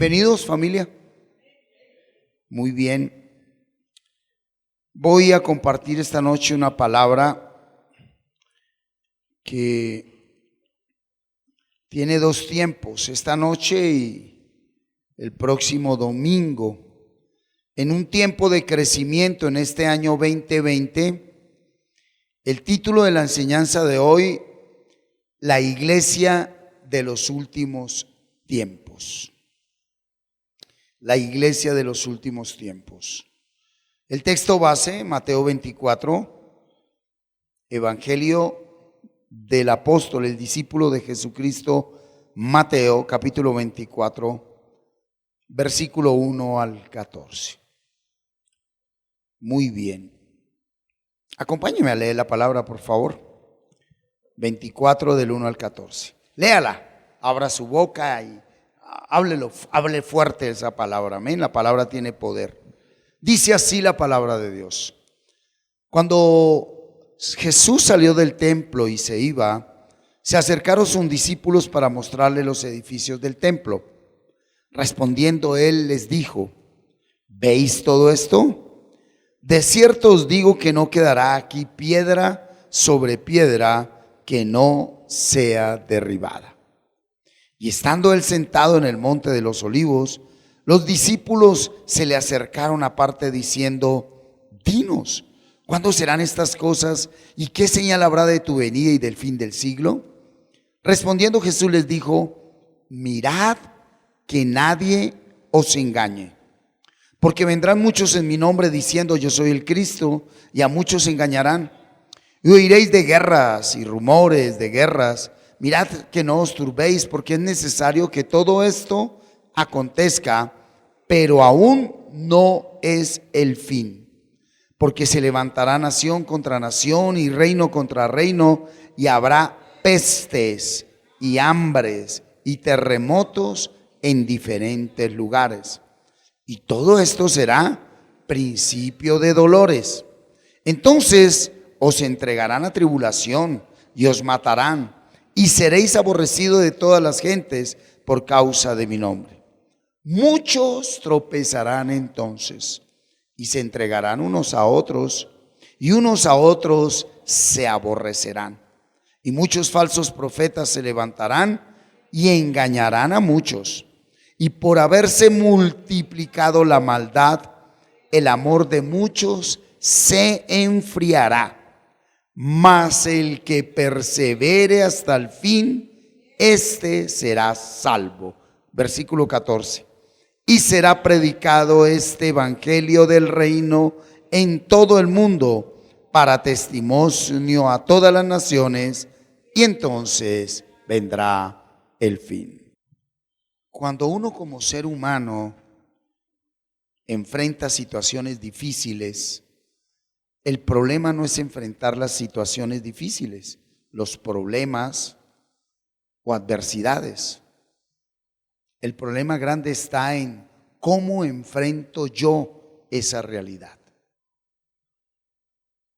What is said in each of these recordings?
Bienvenidos, familia. Muy bien. Voy a compartir esta noche una palabra que tiene dos tiempos, esta noche y el próximo domingo. En un tiempo de crecimiento en este año 2020, el título de la enseñanza de hoy, la iglesia de los últimos tiempos. La iglesia de los últimos tiempos. El texto base, Mateo 24, Evangelio del apóstol, el discípulo de Jesucristo, Mateo, capítulo 24, versículo 1 al 14. Muy bien. Acompáñeme a leer la palabra, por favor. 24 del 1 al 14. Léala, abra su boca y hable fuerte esa palabra. Amén. La palabra tiene poder. Dice así la palabra de Dios. Cuando Jesús salió del templo y se iba, se acercaron sus discípulos para mostrarle los edificios del templo. Respondiendo él les dijo: ¿veis todo esto? De cierto os digo que no quedará aquí piedra sobre piedra que no sea derribada. Y estando él sentado en el monte de los olivos, los discípulos se le acercaron aparte diciendo: dinos, ¿cuándo serán estas cosas? ¿Y qué señal habrá de tu venida y del fin del siglo? Respondiendo Jesús les dijo: mirad que nadie os engañe. Porque vendrán muchos en mi nombre diciendo: yo soy el Cristo, y a muchos engañarán. Y oiréis de guerras y rumores de guerras. Mirad que no os turbéis, porque es necesario que todo esto acontezca, pero aún no es el fin. Porque se levantará nación contra nación y reino contra reino, y habrá pestes y hambres y terremotos en diferentes lugares. Y todo esto será principio de dolores. Entonces os entregarán a tribulación y os matarán, y seréis aborrecidos de todas las gentes por causa de mi nombre. Muchos tropezarán entonces y se entregarán unos a otros, y unos a otros se aborrecerán. Y muchos falsos profetas se levantarán y engañarán a muchos. Y por haberse multiplicado la maldad, el amor de muchos se enfriará. Mas el que persevere hasta el fin, éste será salvo. Versículo 14. Y será predicado este evangelio del reino en todo el mundo para testimonio a todas las naciones, y entonces vendrá el fin. Cuando uno como ser humano enfrenta situaciones difíciles, el problema no es enfrentar las situaciones difíciles, los problemas o adversidades. El problema grande está en cómo enfrento yo esa realidad.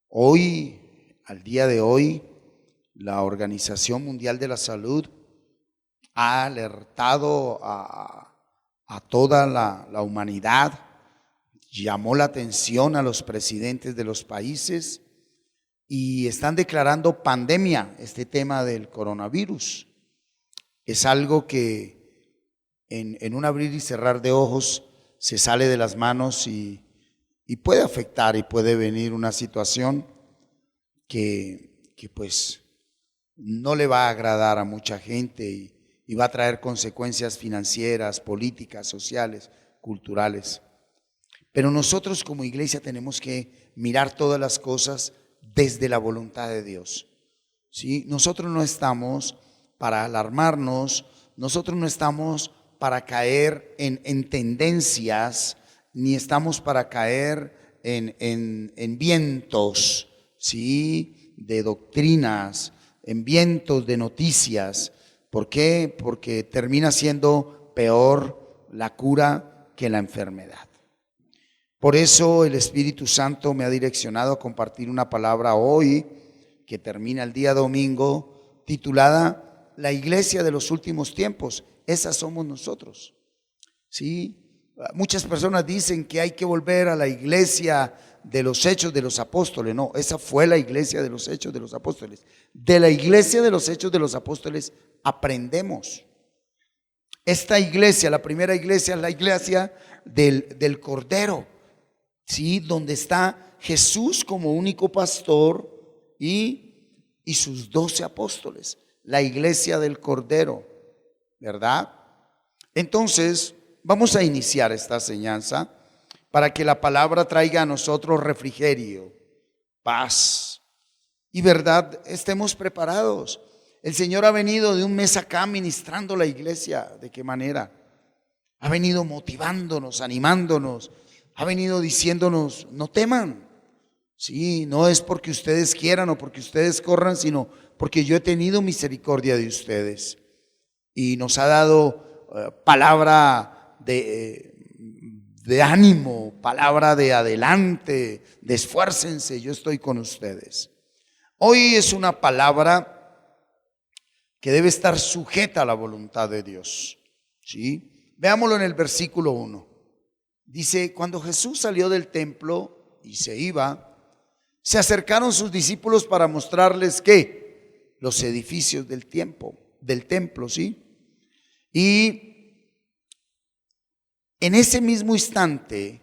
Hoy, al día de hoy, la Organización Mundial de la Salud ha alertado a toda la humanidad. Llamó la atención a los presidentes de los países y están declarando pandemia este tema del coronavirus. Es algo que en un abrir y cerrar de ojos se sale de las manos y puede afectar, y puede venir una situación que pues no le va a agradar a mucha gente y va a traer consecuencias financieras, políticas, sociales, culturales. Pero nosotros como iglesia tenemos que mirar todas las cosas desde la voluntad de Dios, ¿sí? Nosotros no estamos para alarmarnos, nosotros no estamos para caer en tendencias, ni estamos para caer en vientos, ¿sí?, de doctrinas, en vientos de noticias. ¿Por qué? Porque termina siendo peor la cura que la enfermedad. Por eso el Espíritu Santo me ha direccionado a compartir una palabra hoy, que termina el día domingo, titulada La iglesia de los últimos tiempos. Esas somos nosotros. ¿sí? Muchas personas dicen que hay que volver a la iglesia de los Hechos de los Apóstoles. No, esa fue la iglesia de los Hechos de los Apóstoles. De la iglesia de los Hechos de los Apóstoles aprendemos. Esta iglesia, la primera iglesia, es la iglesia del Cordero, ¿sí? Donde está Jesús como único pastor y sus 12 apóstoles. La iglesia del Cordero, ¿verdad? Entonces, vamos a iniciar esta enseñanza para que la palabra traiga a nosotros refrigerio, paz y verdad, estemos preparados. El Señor ha venido de un mes acá ministrando la iglesia. ¿De qué manera? Ha venido motivándonos, animándonos, ha venido diciéndonos, no teman. Sí, no es porque ustedes quieran o porque ustedes corran, sino porque yo he tenido misericordia de ustedes. Y nos ha dado palabra de ánimo, palabra de adelante, de esfuércense, yo estoy con ustedes. Hoy es una palabra que debe estar sujeta a la voluntad de Dios, ¿sí? Veámoslo en el versículo 1. Dice, cuando Jesús salió del templo y se iba, se acercaron sus discípulos para mostrarles ¿qué? Los edificios del templo, ¿sí? Y en ese mismo instante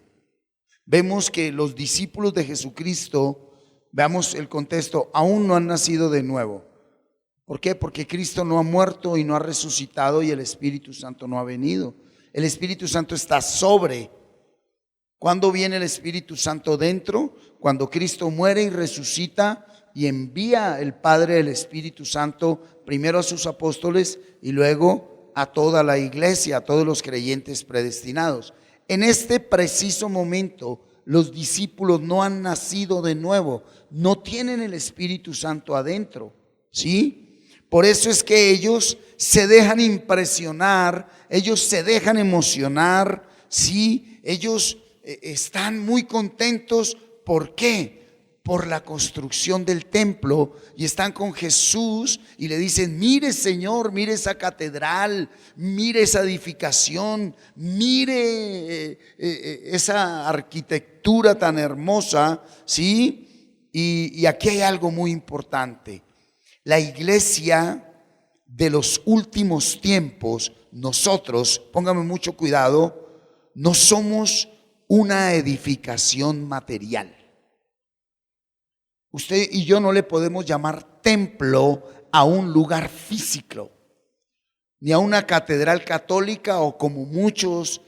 vemos que los discípulos de Jesucristo, veamos el contexto, aún no han nacido de nuevo. ¿Por qué? Porque Cristo no ha muerto y no ha resucitado y el Espíritu Santo no ha venido. El Espíritu Santo está sobre. ¿Cuándo viene el Espíritu Santo dentro? Cuando Cristo muere y resucita y envía el Padre el Espíritu Santo primero a sus apóstoles y luego a toda la iglesia, a todos los creyentes predestinados. En este preciso momento los discípulos no han nacido de nuevo, no tienen el Espíritu Santo adentro, ¿sí? Por eso es que ellos se dejan impresionar, ellos se dejan emocionar, ¿sí? Ellos están muy contentos. ¿Por qué? Por la construcción del templo, y están con Jesús y le dicen, mire Señor, mire esa catedral, mire esa edificación, mire esa arquitectura tan hermosa, ¿sí? Y aquí hay algo muy importante. La iglesia de los últimos tiempos, nosotros, póngame mucho cuidado, no somos una edificación material. Usted y yo no le podemos llamar templo a un lugar físico, ni a una catedral católica, o como muchos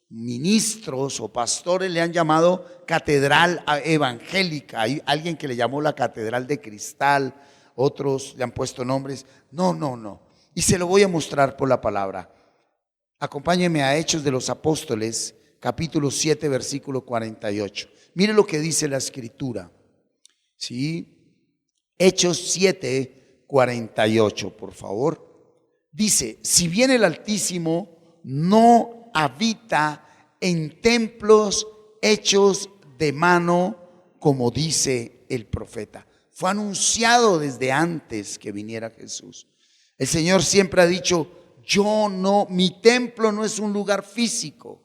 ministros o pastores le han llamado catedral evangélica. Hay alguien que le llamó la catedral de cristal, otros le han puesto nombres. No. Y se lo voy a mostrar por la palabra. Acompáñeme a Hechos de los Apóstoles, capítulo 7, versículo 48. Mire lo que dice la Escritura. ¿Sí? Hechos 7, 48, por favor. Dice, si bien el Altísimo no habita en templos hechos de mano, como dice el profeta. Fue anunciado desde antes que viniera Jesús. El Señor siempre ha dicho, mi templo no es un lugar físico.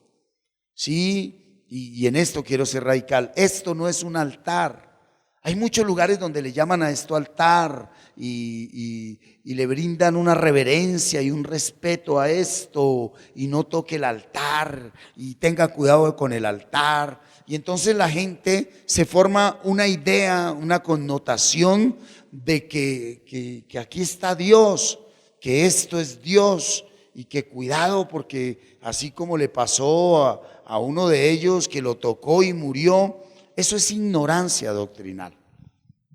¿Sí? Y en esto quiero ser radical. Esto no es un altar. Hay muchos lugares donde le llaman a esto altar y le brindan una reverencia y un respeto a esto, y no toque el altar y tenga cuidado con el altar. Y entonces la gente se forma una idea, una connotación de que aquí está Dios, que esto es Dios, y que cuidado porque así como le pasó a uno de ellos que lo tocó y murió. Eso es ignorancia doctrinal.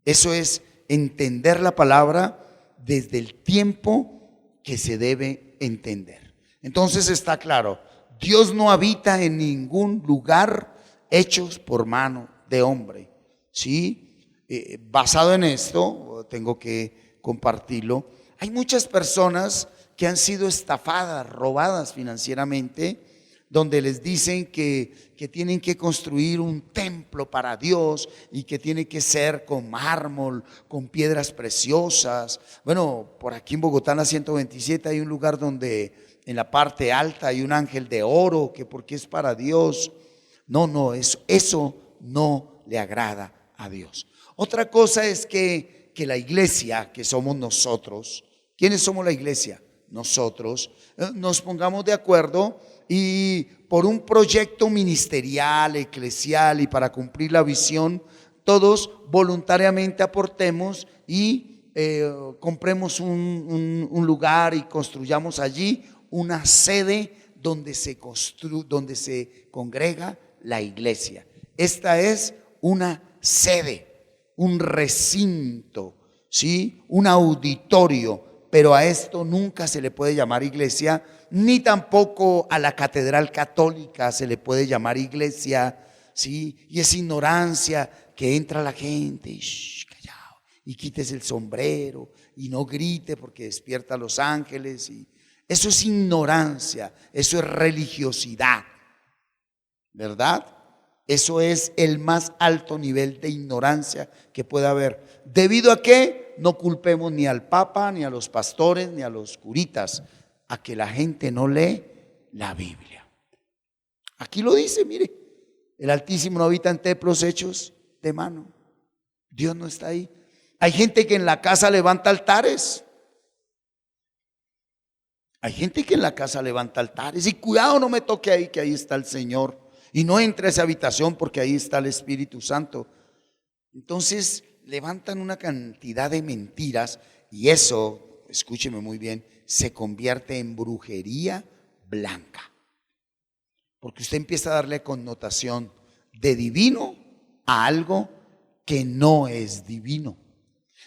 Eso es entender la palabra desde el tiempo que se debe entender. Entonces está claro, Dios no habita en ningún lugar hechos por mano de hombre. ¿Sí? Basado en esto, tengo que compartirlo. Hay muchas personas que han sido estafadas, robadas financieramente, donde les dicen que tienen que construir un templo para Dios y que tiene que ser con mármol, con piedras preciosas. Bueno, por aquí en Bogotá, en la 127, hay un lugar donde en la parte alta hay un ángel de oro, que porque es para Dios. No, eso no le agrada a Dios. Otra cosa es que la iglesia, que somos nosotros, ¿quiénes somos la iglesia? Nosotros, nos pongamos de acuerdo y por un proyecto ministerial, eclesial y para cumplir la visión, todos voluntariamente aportemos y compremos un lugar y construyamos allí una sede donde se congrega la iglesia. Esta es una sede, un recinto, ¿sí? Un auditorio, pero a esto nunca se le puede llamar iglesia, ni tampoco a la catedral católica se le puede llamar iglesia, ¿sí? Y es ignorancia que entra la gente y callado, y quites el sombrero y no grite porque despierta a los ángeles. Y eso es ignorancia, eso es religiosidad, ¿verdad? Eso es el más alto nivel de ignorancia que puede haber. ¿Debido a qué? No culpemos ni al Papa, ni a los pastores, ni a los curitas, a que la gente no lee la Biblia. Aquí lo dice, mire, el Altísimo no habita en templos hechos de mano. Dios no está ahí. Hay gente que en la casa levanta altares. Hay gente que en la casa levanta altares. Y cuidado, no me toque ahí, que ahí está el Señor. Y no entre a esa habitación porque ahí está el Espíritu Santo. Entonces levantan una cantidad de mentiras y eso, escúcheme muy bien, se convierte en brujería blanca. Porque usted empieza a darle connotación de divino a algo que no es divino.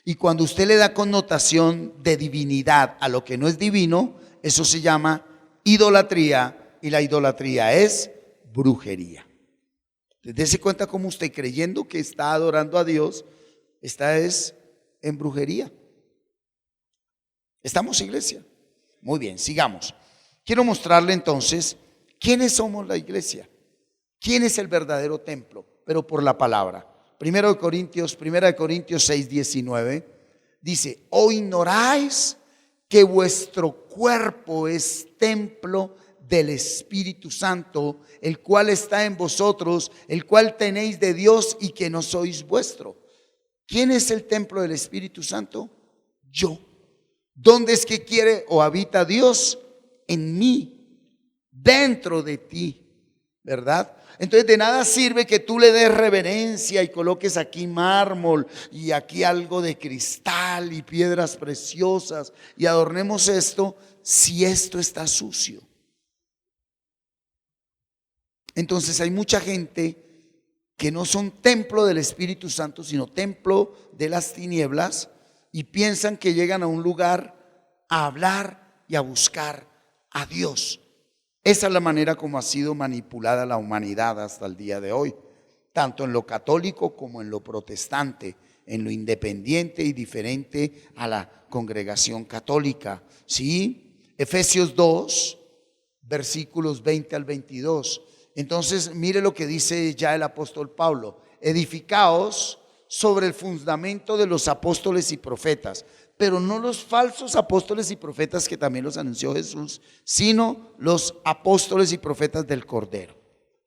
Y cuando usted le da connotación de divinidad a lo que no es divino, eso se llama idolatría, y la idolatría es brujería. Dese cuenta cómo usted, creyendo que está adorando a Dios, esta es en brujería. ¿Estamos, iglesia? Muy bien, sigamos. Quiero mostrarle entonces quiénes somos la iglesia, quién es el verdadero templo, pero por la palabra. Primera de Corintios 6:19 dice: ¿o ignoráis que vuestro cuerpo es templo del Espíritu Santo, el cual está en vosotros, el cual tenéis de Dios y que no sois vuestro? ¿Quién es el templo del Espíritu Santo? Yo. ¿Dónde es que quiere o habita Dios? En mí, dentro de ti, ¿verdad? Entonces de nada sirve que tú le des reverencia y coloques aquí mármol y aquí algo de cristal y piedras preciosas y adornemos esto si esto está sucio. Entonces hay mucha gente que no son templo del Espíritu Santo, sino templo de las tinieblas, y piensan que llegan a un lugar a hablar y a buscar a Dios. Esa es la manera como ha sido manipulada la humanidad hasta el día de hoy, tanto en lo católico como en lo protestante, en lo independiente y diferente a la congregación católica. ¿Sí? Efesios 2, versículos 20 al 22. Entonces, mire lo que dice ya el apóstol Pablo: edificaos sobre el fundamento de los apóstoles y profetas, pero no los falsos apóstoles y profetas que también los anunció Jesús, sino los apóstoles y profetas del Cordero,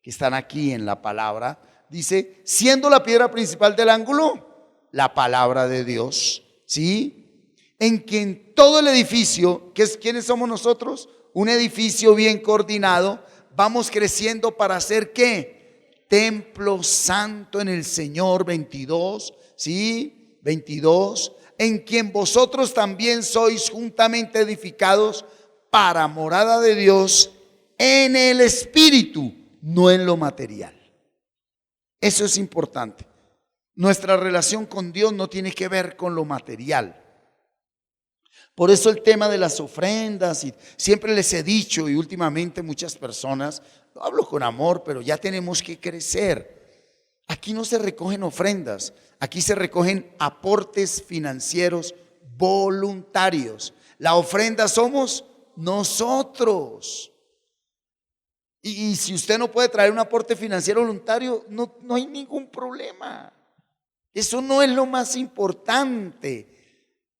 que están aquí en la palabra. Dice: siendo la piedra principal del ángulo la palabra de Dios, ¿sí? En quien todo el edificio, ¿quiénes somos nosotros? Un edificio bien coordinado, vamos creciendo para hacer ¿qué? Templo santo en el Señor. 22, ¿sí? 22, en quien vosotros también sois juntamente edificados para morada de Dios en el Espíritu, no en lo material. Eso es importante. Nuestra relación con Dios no tiene que ver con lo material. Por eso el tema de las ofrendas, y siempre les he dicho, y últimamente muchas personas, lo hablo con amor, pero ya tenemos que crecer. Aquí no se recogen ofrendas, aquí se recogen aportes financieros voluntarios. La ofrenda somos nosotros. Y si usted no puede traer un aporte financiero voluntario, no hay ningún problema. Eso no es lo más importante.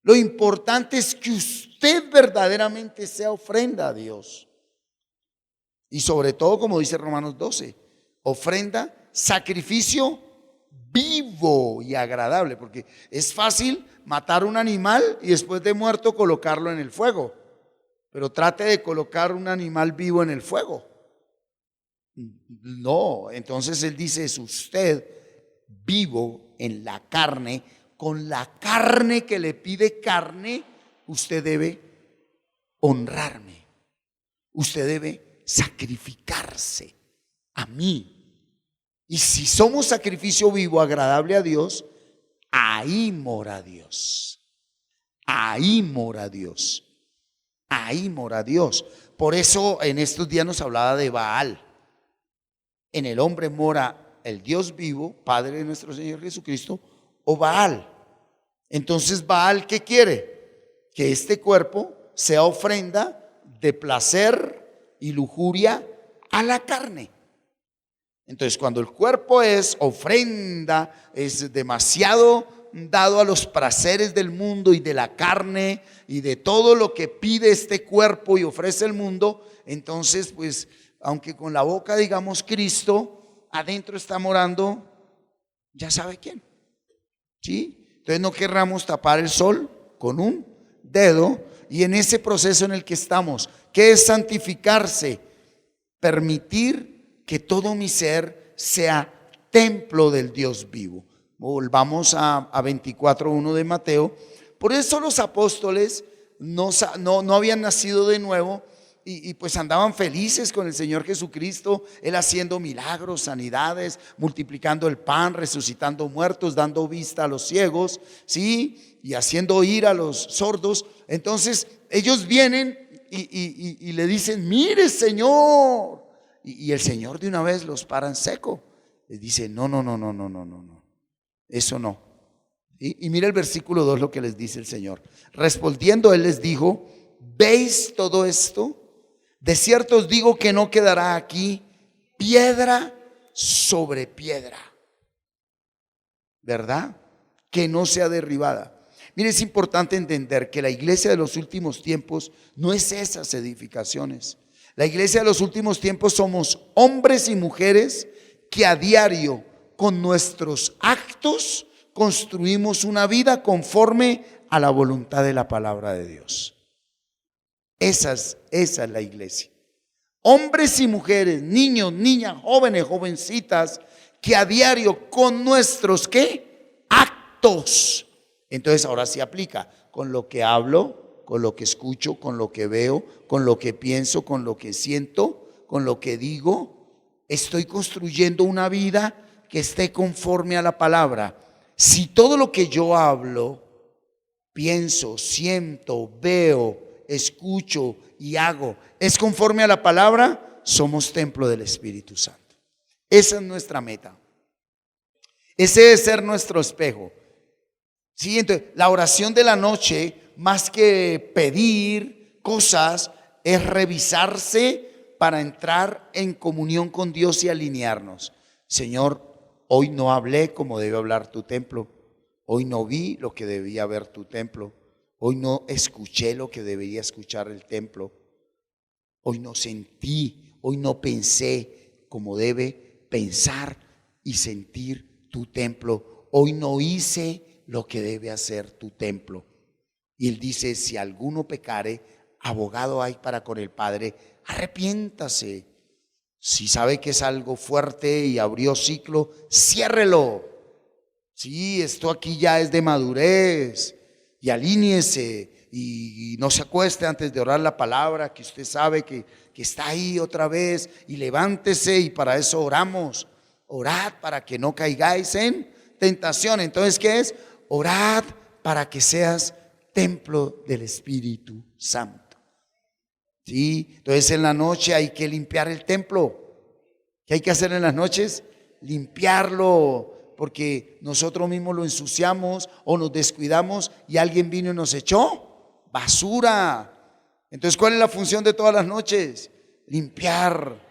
Lo importante es que usted verdaderamente sea ofrenda a Dios. Y sobre todo, como dice Romanos 12, ofrenda, sacrificio vivo y agradable, porque es fácil matar un animal y después de muerto colocarlo en el fuego, pero trate de colocar un animal vivo en el fuego. No, entonces él dice, es usted vivo en la carne, con la carne que le pide carne, usted debe honrarme, usted debe sacrificarse a mí. Y si somos sacrificio vivo, agradable a Dios, ahí mora Dios. Ahí mora Dios. Ahí mora Dios. Por eso en estos días nos hablaba de Baal. En el hombre mora el Dios vivo, Padre de nuestro Señor Jesucristo, o Baal. Entonces, Baal, ¿qué quiere? Que este cuerpo sea ofrenda de placer y lujuria a la carne. Entonces, cuando el cuerpo es ofrenda, es demasiado dado a los placeres del mundo y de la carne y de todo lo que pide este cuerpo y ofrece el mundo, entonces, pues, aunque con la boca digamos Cristo, adentro está morando, ya sabe quién. ¿Sí? Entonces no querramos tapar el sol con un dedo, y en ese proceso en el que estamos, que es santificarse, permitir que todo mi ser sea templo del Dios vivo. Volvamos a 24:1 de Mateo. Por eso los apóstoles no habían nacido de nuevo y pues andaban felices con el Señor Jesucristo, Él haciendo milagros, sanidades, multiplicando el pan, resucitando muertos, dando vista a los ciegos, ¿sí? Y haciendo oír a los sordos. Entonces ellos vienen y le dicen, mire Señor. Y el Señor de una vez los para en seco. Les dice, no, eso no. Y mira el versículo 2 lo que les dice el Señor. Respondiendo Él les dijo, ¿veis todo esto? De cierto os digo que no quedará aquí piedra sobre piedra, ¿verdad? Que no sea derribada. Mire, es importante entender que la iglesia de los últimos tiempos no es esas edificaciones. La iglesia de los últimos tiempos somos hombres y mujeres que a diario con nuestros actos construimos una vida conforme a la voluntad de la palabra de Dios. Esa es la iglesia. Hombres y mujeres, niños, niñas, jóvenes, jovencitas, que a diario con nuestros ¿qué? Actos. Entonces ahora sí aplica con lo que hablo, con lo que escucho, con lo que veo, con lo que pienso, con lo que siento, con lo que digo. Estoy construyendo una vida que esté conforme a la palabra. Si todo lo que yo hablo, pienso, siento, veo, escucho y hago es conforme a la palabra, somos templo del Espíritu Santo. Esa es nuestra meta. Ese debe ser nuestro espejo. Sí, entonces, la oración de la noche, más que pedir cosas, es revisarse para entrar en comunión con Dios y alinearnos. Señor, hoy no hablé como debe hablar tu templo. Hoy no vi lo que debía ver tu templo. Hoy no escuché lo que debería escuchar el templo. Hoy no sentí, hoy no pensé como debe pensar y sentir tu templo. Hoy no hice lo que debe hacer tu templo. Y él dice, si alguno pecare, abogado hay para con el Padre, arrepiéntase. Si sabe que es algo fuerte y abrió ciclo, ciérrelo. Sí, esto aquí ya es de madurez. Y alíñese y no se acueste antes de orar la palabra, que usted sabe que está ahí otra vez, y levántese, y para eso oramos. Orad para que no caigáis en tentación. Entonces, ¿qué es? Orad para que seas templo del Espíritu Santo. ¿Sí? Entonces en la noche hay que limpiar el templo. ¿Qué hay que hacer en las noches? Limpiarlo, porque nosotros mismos lo ensuciamos o nos descuidamos y alguien vino y nos echó basura. Entonces, ¿cuál es la función de todas las noches? Limpiar.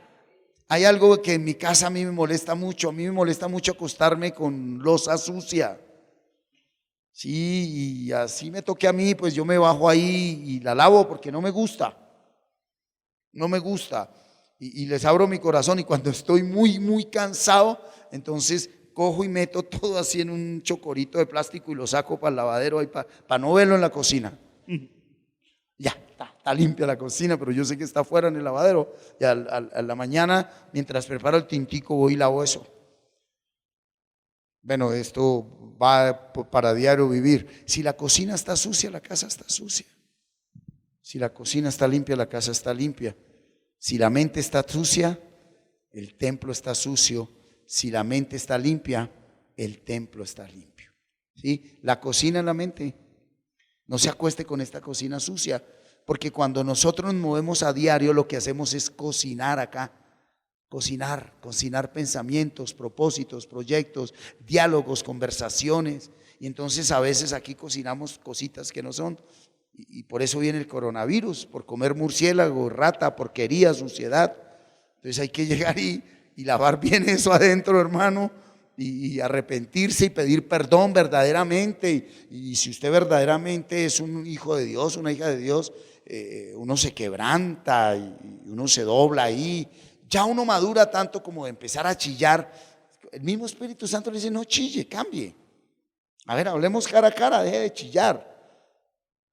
Hay algo que en mi casa a mí me molesta mucho. A mí me molesta mucho acostarme con loza sucia. Sí, y así me toque a mí, pues yo me bajo ahí y la lavo porque no me gusta. No me gusta. Y les abro mi corazón y cuando estoy muy cansado, entonces cojo y meto todo así en un chocorito de plástico y lo saco para el lavadero ahí para no verlo en la cocina. Ya, está limpia la cocina, pero yo sé que está afuera en el lavadero. Y a la mañana, mientras preparo el tintico, voy y lavo eso. Bueno, esto va para diario vivir. Si la cocina está sucia, la casa está sucia. Si la cocina está limpia, la casa está limpia. Si la mente está sucia, el templo está sucio. Si la mente está limpia, el templo está limpio. ¿Sí? La cocina en la mente. No se acueste con esta cocina sucia, porque cuando nosotros nos movemos a diario, lo que hacemos es cocinar acá. Cocinar pensamientos, propósitos, proyectos, diálogos, conversaciones. Y entonces a veces aquí cocinamos cositas que no son. Y por eso viene el coronavirus, por comer murciélago, rata, porquería, suciedad. Entonces hay que llegar y lavar bien eso adentro, hermano, y arrepentirse y pedir perdón verdaderamente. Y si usted verdaderamente es un hijo de Dios, una hija de Dios, uno se quebranta y uno se dobla ahí. Ya uno madura tanto como de empezar a chillar. El mismo Espíritu Santo le dice: no chille, cambie. A ver, hablemos cara a cara, deje de chillar.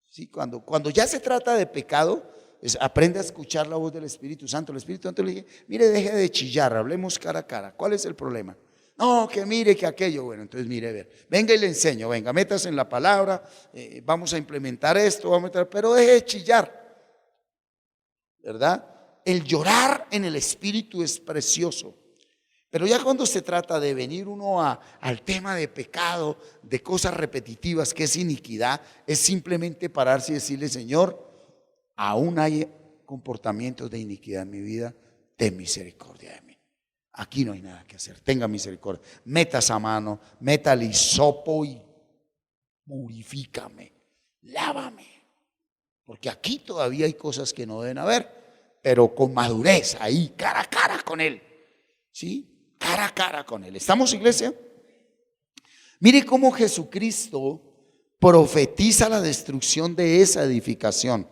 Sí, cuando ya se trata de pecado, aprende a escuchar la voz del Espíritu Santo. El Espíritu Santo le dice: mire, deje de chillar, hablemos cara a cara. ¿Cuál es el problema? No, que mire, que aquello. Bueno, entonces mire, a ver, venga y le enseño, venga, métase en la palabra, vamos a implementar esto, pero deje de chillar, ¿verdad? El llorar en el Espíritu es precioso. Pero ya cuando se trata de venir uno al tema de pecado, de cosas repetitivas, que es iniquidad, es simplemente pararse y decirle: Señor, aún hay comportamientos de iniquidad en mi vida, ten misericordia de mí. Aquí no hay nada que hacer, tenga misericordia. Meta esa mano, meta el hisopo y purifícame, lávame. Porque aquí todavía hay cosas que no deben haber, pero con madurez, ahí, cara a cara con Él. ¿Sí? Cara a cara con Él. ¿Estamos, iglesia? Mire cómo Jesucristo profetiza la destrucción de esa edificación.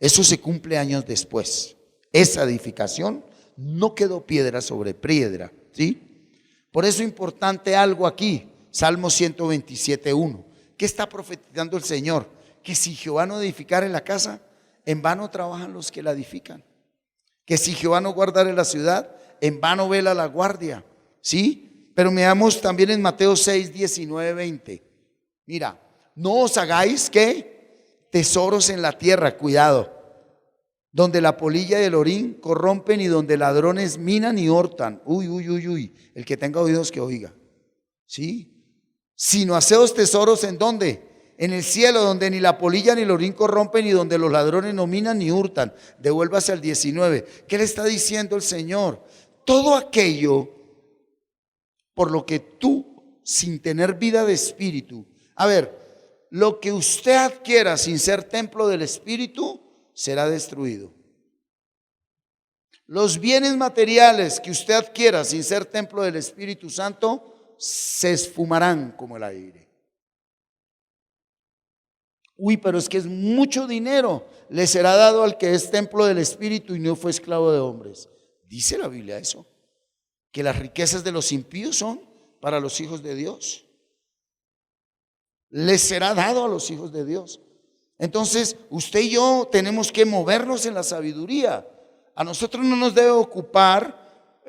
Eso se cumple años después. Esa edificación no quedó piedra sobre piedra, ¿sí? Por eso es importante algo aquí. Salmo 127:1. ¿Qué está profetizando el Señor? Que si Jehová no edificare la casa, en vano trabajan los que la edifican. Que si Jehová no guardare la ciudad, en vano vela la guardia, ¿sí? Pero veamos también en Mateo 6:19-20. Mira, no os hagáis, ¿qué? Tesoros en la tierra, cuidado, donde la polilla y el orín corrompen y donde ladrones minan y hurtan. Uy, el que tenga oídos que oiga, ¿sí? Sino haceos tesoros, ¿en dónde? En el cielo, donde ni la polilla ni el orín corrompen y donde los ladrones no minan ni hurtan. Devuélvase al 19. ¿Qué le está diciendo el Señor? Todo aquello por lo que tú, sin tener vida de espíritu, a ver, lo que usted adquiera sin ser templo del Espíritu será destruido. Los bienes materiales que usted adquiera sin ser templo del Espíritu Santo se esfumarán como el aire. Uy, pero es que es mucho dinero. Le será dado al que es templo del Espíritu y no fue esclavo de hombres. Dice la Biblia eso, que las riquezas de los impíos son para los hijos de Dios. Les será dado a los hijos de Dios. Entonces, usted y yo tenemos que movernos en la sabiduría. A nosotros no nos debe ocupar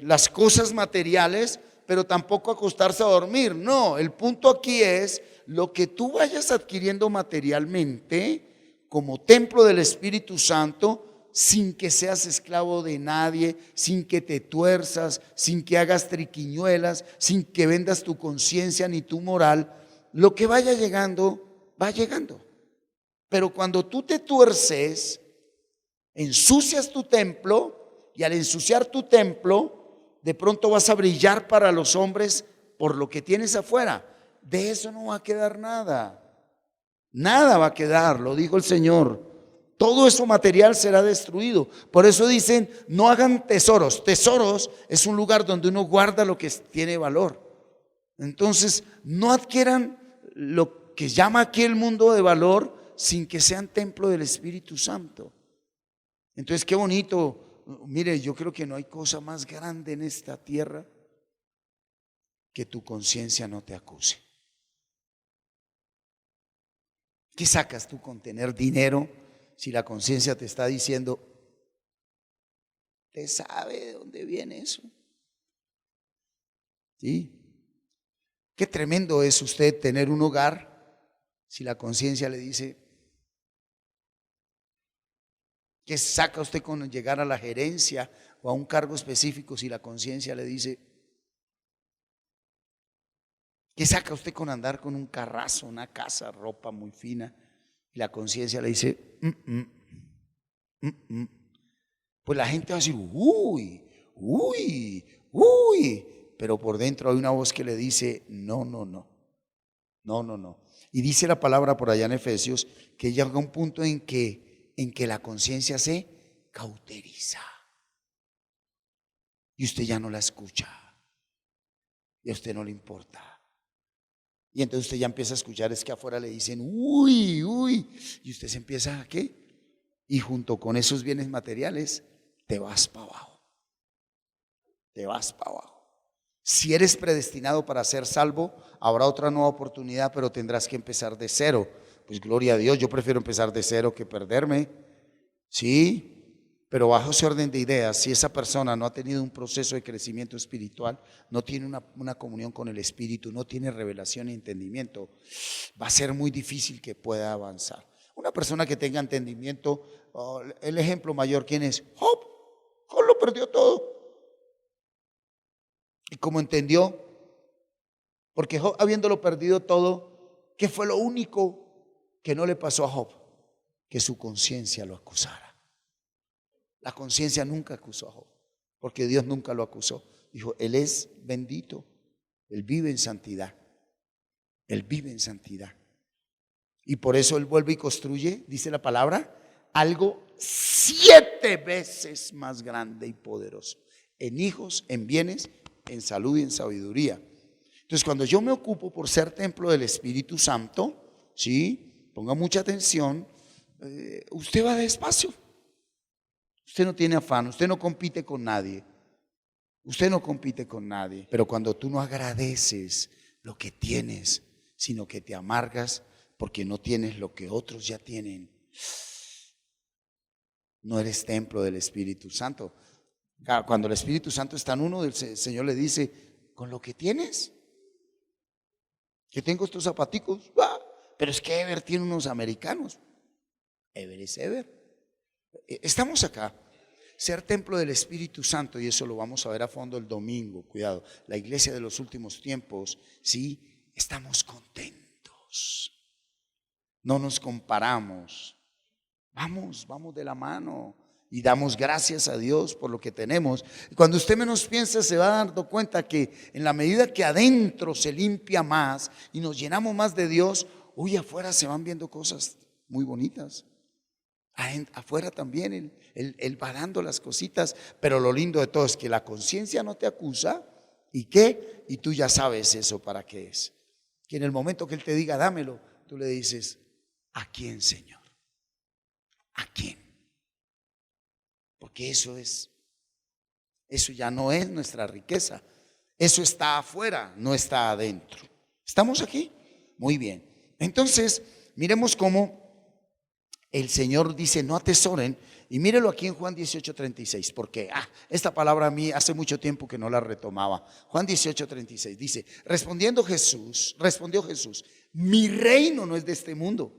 las cosas materiales, pero tampoco acostarse a dormir. No, el punto aquí es lo que tú vayas adquiriendo materialmente como templo del Espíritu Santo, sin que seas esclavo de nadie, sin que te tuerzas, sin que hagas triquiñuelas, sin que vendas tu conciencia ni tu moral. Lo que vaya llegando, va llegando. Pero cuando tú te tuerces, ensucias tu templo, y al ensuciar tu templo, de pronto vas a brillar para los hombres por lo que tienes afuera. De eso no va a quedar nada. Nada va a quedar, lo dijo el Señor. Todo eso material será destruido. Por eso dicen: no hagan tesoros. Tesoros es un lugar donde uno guarda lo que tiene valor. Entonces, no adquieran lo que llama aquí el mundo de valor sin que sean templo del Espíritu Santo. Entonces, qué bonito. Mire, yo creo que no hay cosa más grande en esta tierra que tu conciencia no te acuse. ¿Qué sacas tú con tener dinero si la conciencia te está diciendo, ¿usted sabe de dónde viene eso? ¿Sí? Qué tremendo es usted tener un hogar si la conciencia le dice, ¿qué saca usted con llegar a la gerencia o a un cargo específico si la conciencia le dice, ¿qué saca usted con andar con un carrazo, una casa, ropa muy fina? Y la conciencia le dice, pues la gente va a decir, uy, uy, uy. Pero por dentro hay una voz que le dice, no, no, no, no, no, no. Y dice la palabra por allá en Efesios que llega un punto en que la conciencia se cauteriza. Y usted ya no la escucha. Y a usted no le importa. Y entonces usted ya empieza a escuchar, es que afuera le dicen, uy, uy. Y usted se empieza a ¿qué? Y junto con esos bienes materiales, te vas para abajo. Te vas para abajo. Si eres predestinado para ser salvo, habrá otra nueva oportunidad, pero tendrás que empezar de cero. Pues gloria a Dios, yo prefiero empezar de cero que perderme. Sí, pero bajo ese orden de ideas, si esa persona no ha tenido un proceso de crecimiento espiritual, no tiene una comunión con el Espíritu, no tiene revelación y entendimiento, va a ser muy difícil que pueda avanzar. Una persona que tenga entendimiento, el ejemplo mayor, ¿quién es? Job. Job lo perdió todo. ¿Y cómo entendió? Porque Job, habiéndolo perdido todo, ¿qué fue lo único que no le pasó a Job? Que su conciencia lo acusara. La conciencia nunca acusó a Job, porque Dios nunca lo acusó. Dijo, Él es bendito, Él vive en santidad, Él vive en santidad. Y por eso Él vuelve y construye, dice la palabra, algo 7 veces más grande y poderoso, en hijos, en bienes, en salud y en sabiduría. Entonces, cuando yo me ocupo por ser templo del Espíritu Santo, ¿sí? Ponga mucha atención, usted va despacio. Usted no tiene afán, usted no compite con nadie. Usted no compite con nadie. Pero cuando tú no agradeces lo que tienes, sino que te amargas porque no tienes lo que otros ya tienen, no eres templo del Espíritu Santo. Cuando el Espíritu Santo está en uno, el Señor le dice, con lo que tienes, que tengo estos zapaticos, pero es que Ever tiene unos americanos. Ever es Ever. Estamos acá, ser templo del Espíritu Santo, y eso lo vamos a ver a fondo el domingo, cuidado, la iglesia de los últimos tiempos, sí, estamos contentos, no nos comparamos, vamos de la mano y damos gracias a Dios por lo que tenemos. Y cuando usted menos piensa se va dando cuenta que en la medida que adentro se limpia más y nos llenamos más de Dios, afuera se van viendo cosas muy bonitas. Afuera también él va dando las cositas, pero lo lindo de todo es que la conciencia no te acusa. ¿Y qué? Y tú ya sabes eso para qué es. Que en el momento que Él te diga dámelo, tú le dices, ¿a quién, Señor? ¿A quién? Porque eso ya no es nuestra riqueza. Eso está afuera, no está adentro. ¿Estamos aquí? Muy bien. Entonces, miremos cómo el Señor dice, no atesoren, y mírelo aquí en Juan 18:36, porque esta palabra a mí hace mucho tiempo que no la retomaba. Juan 18:36 dice, respondió Jesús, mi reino no es de este mundo.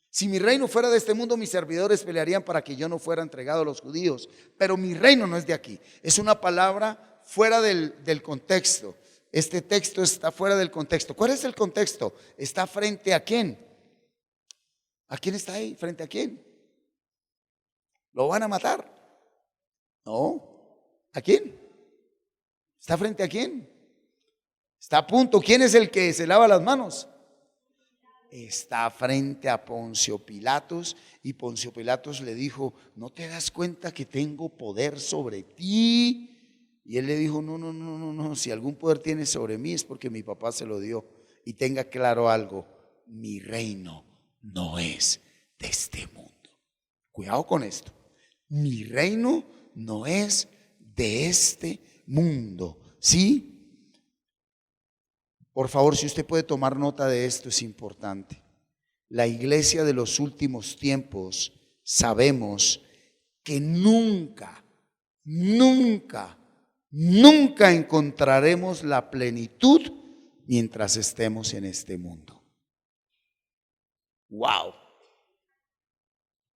Si mi reino fuera de este mundo, mis servidores pelearían para que yo no fuera entregado a los judíos, pero mi reino no es de aquí. Es una palabra fuera del contexto. Este texto está fuera del contexto. ¿Cuál es el contexto? ¿Está frente a quién? ¿A quién está ahí? ¿Frente a quién? ¿Lo van a matar? No. ¿A quién? ¿Está frente a quién? Está a punto. ¿Quién es el que se lava las manos? Está frente a Poncio Pilatos, y Poncio Pilatos le dijo, ¿no te das cuenta que tengo poder sobre ti? Y él le dijo, no, si algún poder tienes sobre mí es porque mi papá se lo dio. y tenga claro algo: mi reino no es de este mundo. Cuidado con esto. Mi reino no es de este mundo. ¿Sí? Por favor, si usted puede tomar nota de esto, es importante. La iglesia de los últimos tiempos, sabemos que nunca encontraremos la plenitud mientras estemos en este mundo. ¡Wow!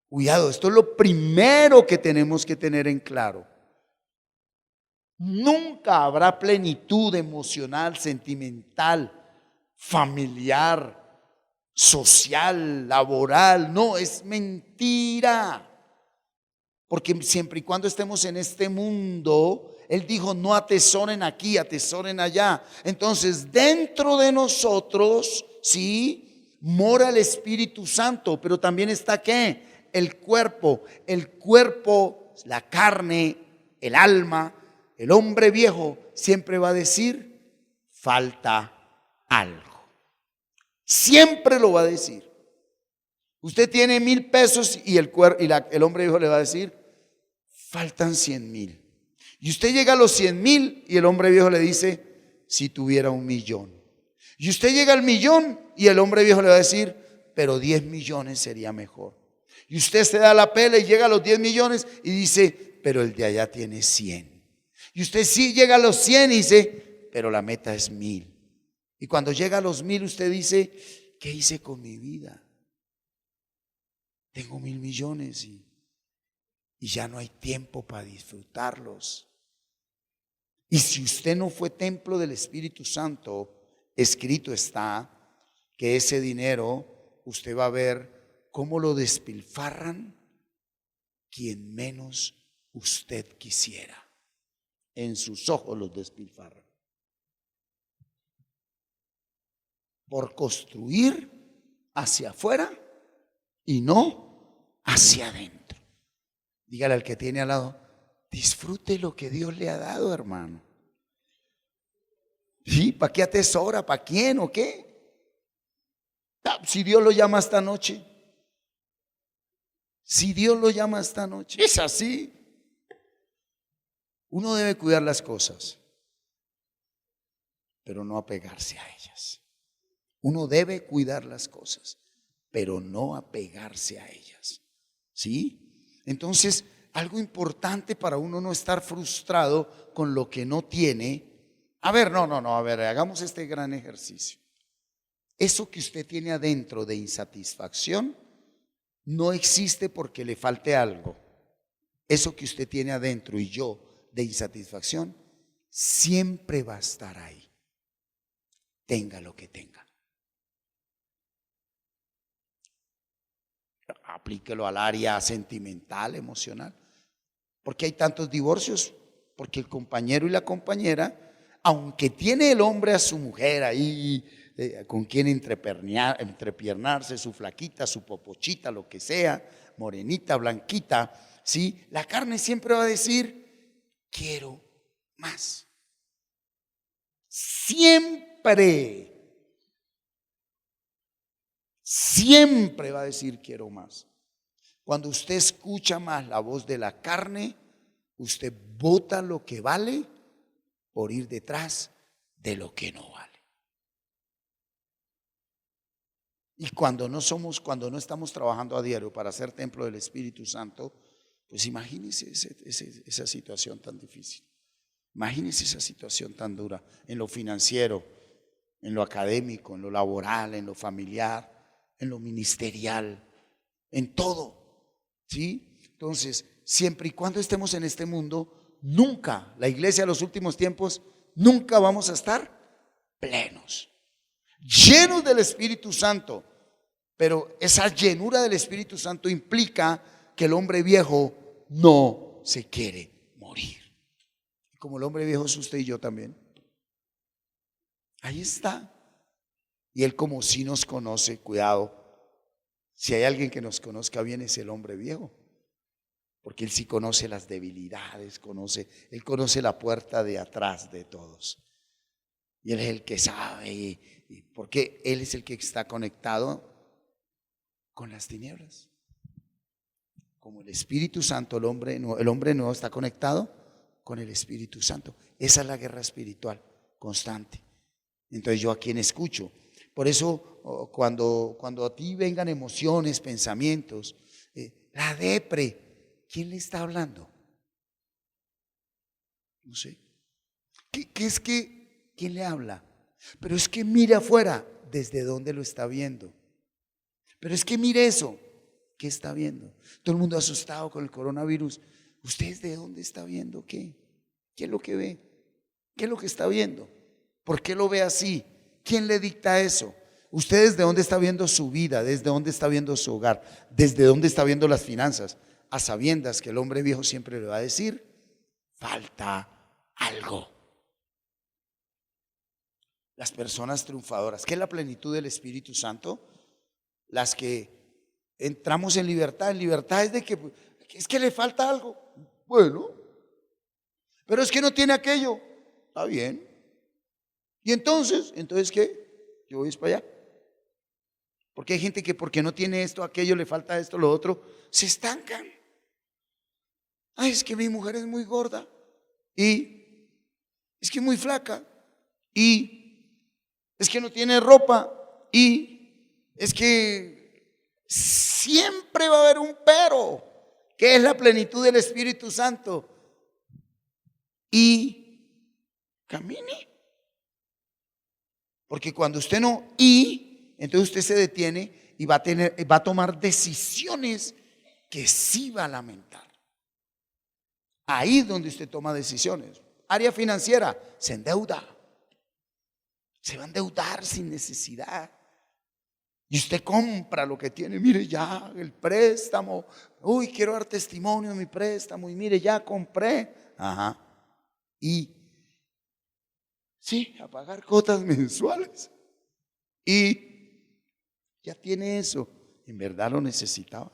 Cuidado, esto es lo primero que tenemos que tener en claro. Nunca habrá plenitud emocional, sentimental, familiar, social, laboral. No, es mentira. Porque siempre y cuando estemos en este mundo, Él dijo: no atesoren aquí, atesoren allá. Entonces, dentro de nosotros, sí, mora el Espíritu Santo, pero también está ¿qué? El cuerpo, la carne, el alma, el hombre viejo siempre va a decir: falta algo. Siempre lo va a decir. Usted tiene 1,000 pesos y el hombre viejo le va a decir: faltan 100,000. Y usted llega a los 100,000 y el hombre viejo le dice: si tuviera 1,000,000. Y usted llega al 1,000,000 y el hombre viejo le va a decir: pero 10 millones sería mejor. Y usted se da la pela y llega a los 10 millones y dice: pero el de allá tiene 100. Y usted sí llega a los 100 y dice: pero la meta es 1,000. Y cuando llega a los 1,000 usted dice: ¿qué hice con mi vida? Tengo 1,000 millones y ya no hay tiempo para disfrutarlos. Y si usted no fue templo del Espíritu Santo, escrito está que ese dinero usted va a ver cómo lo despilfarran quien menos usted quisiera. En sus ojos los despilfarran por construir hacia afuera y no hacia adentro. Dígale al que tiene al lado: disfrute lo que Dios le ha dado, hermano. ¿Sí? ¿Para qué atesora? ¿Para quién o qué? Si Dios lo llama esta noche. Si Dios lo llama esta noche. Es así. Uno debe cuidar las cosas, pero no apegarse a ellas. Uno debe cuidar las cosas, pero no apegarse a ellas. ¿Sí? Entonces, algo importante para uno no estar frustrado con lo que no tiene. A ver, hagamos este gran ejercicio. Eso que usted tiene adentro de insatisfacción no existe porque le falte algo. Eso que usted tiene adentro y yo de insatisfacción siempre va a estar ahí. Tenga lo que tenga. Aplíquelo al área sentimental, emocional. ¿Por qué hay tantos divorcios? Porque el compañero y la compañera, aunque tiene el hombre a su mujer ahí, con quien entrepiernarse, su flaquita, su popochita, lo que sea, morenita, blanquita, ¿sí? La carne siempre va a decir: quiero más. Siempre va a decir: quiero más. Cuando usted escucha más la voz de la carne, usted bota lo que vale por ir detrás de lo que no vale. Y cuando no estamos trabajando a diario para ser templo del Espíritu Santo, pues imagínese esa situación tan difícil. Imagínese esa situación tan dura en lo financiero, en lo académico, en lo laboral, en lo familiar, en lo ministerial, en todo. ¿Sí? Entonces, siempre y cuando estemos en este mundo, nunca, la iglesia de los últimos tiempos, nunca vamos a estar plenos, llenos del Espíritu Santo. Pero esa llenura del Espíritu Santo implica que el hombre viejo no se quiere morir. Como el hombre viejo es usted y yo también. Ahí está. Y Él, como si nos conoce, cuidado, si hay alguien que nos conozca bien, es el hombre viejo. Porque Él sí conoce las debilidades, Él conoce la puerta de atrás de todos. Y Él es el que sabe Porque Él es el que está conectado con las tinieblas. Como el Espíritu Santo, el hombre nuevo está conectado con el Espíritu Santo. Esa es la guerra espiritual constante. Entonces yo a quien escucho. Por eso cuando a ti vengan emociones, pensamientos, la depre, ¿quién le está hablando? No sé. ¿Quién le habla? Pero es que mire afuera, ¿desde dónde lo está viendo? Pero es que mire eso, ¿qué está viendo? Todo el mundo asustado con el coronavirus. ¿Usted de dónde está viendo qué? ¿Qué es lo que ve? ¿Qué es lo que está viendo? ¿Por qué lo ve así? ¿Quién le dicta eso? ¿Usted desde dónde está viendo su vida? ¿Desde dónde está viendo su hogar? ¿Desde dónde está viendo las finanzas? A sabiendas que el hombre viejo siempre le va a decir, falta algo. Las personas triunfadoras, ¿qué es la plenitud del Espíritu Santo? Las que entramos en libertad. En libertad es de que es que le falta algo. Bueno, pero es que no tiene aquello. Está bien. ¿Y entonces qué? Yo voy para allá. Porque hay gente que porque no tiene esto, aquello, le falta esto, lo otro, se estancan. Ay, es que mi mujer es muy gorda. Y es que es muy flaca. Y es que no tiene ropa. Y es que siempre va a haber un pero, que es la plenitud del Espíritu Santo. Y camine. Porque cuando usted no, entonces usted se detiene y va a tomar decisiones que sí va a lamentar. Ahí es donde usted toma decisiones. Área financiera, se endeuda. Se va a endeudar sin necesidad. Y usted compra lo que tiene. Mire ya, el préstamo. Uy, quiero dar testimonio de mi préstamo. Y mire, ya compré. Ajá. Y sí, a pagar cuotas mensuales. Y ya tiene eso. ¿En verdad lo necesitaba?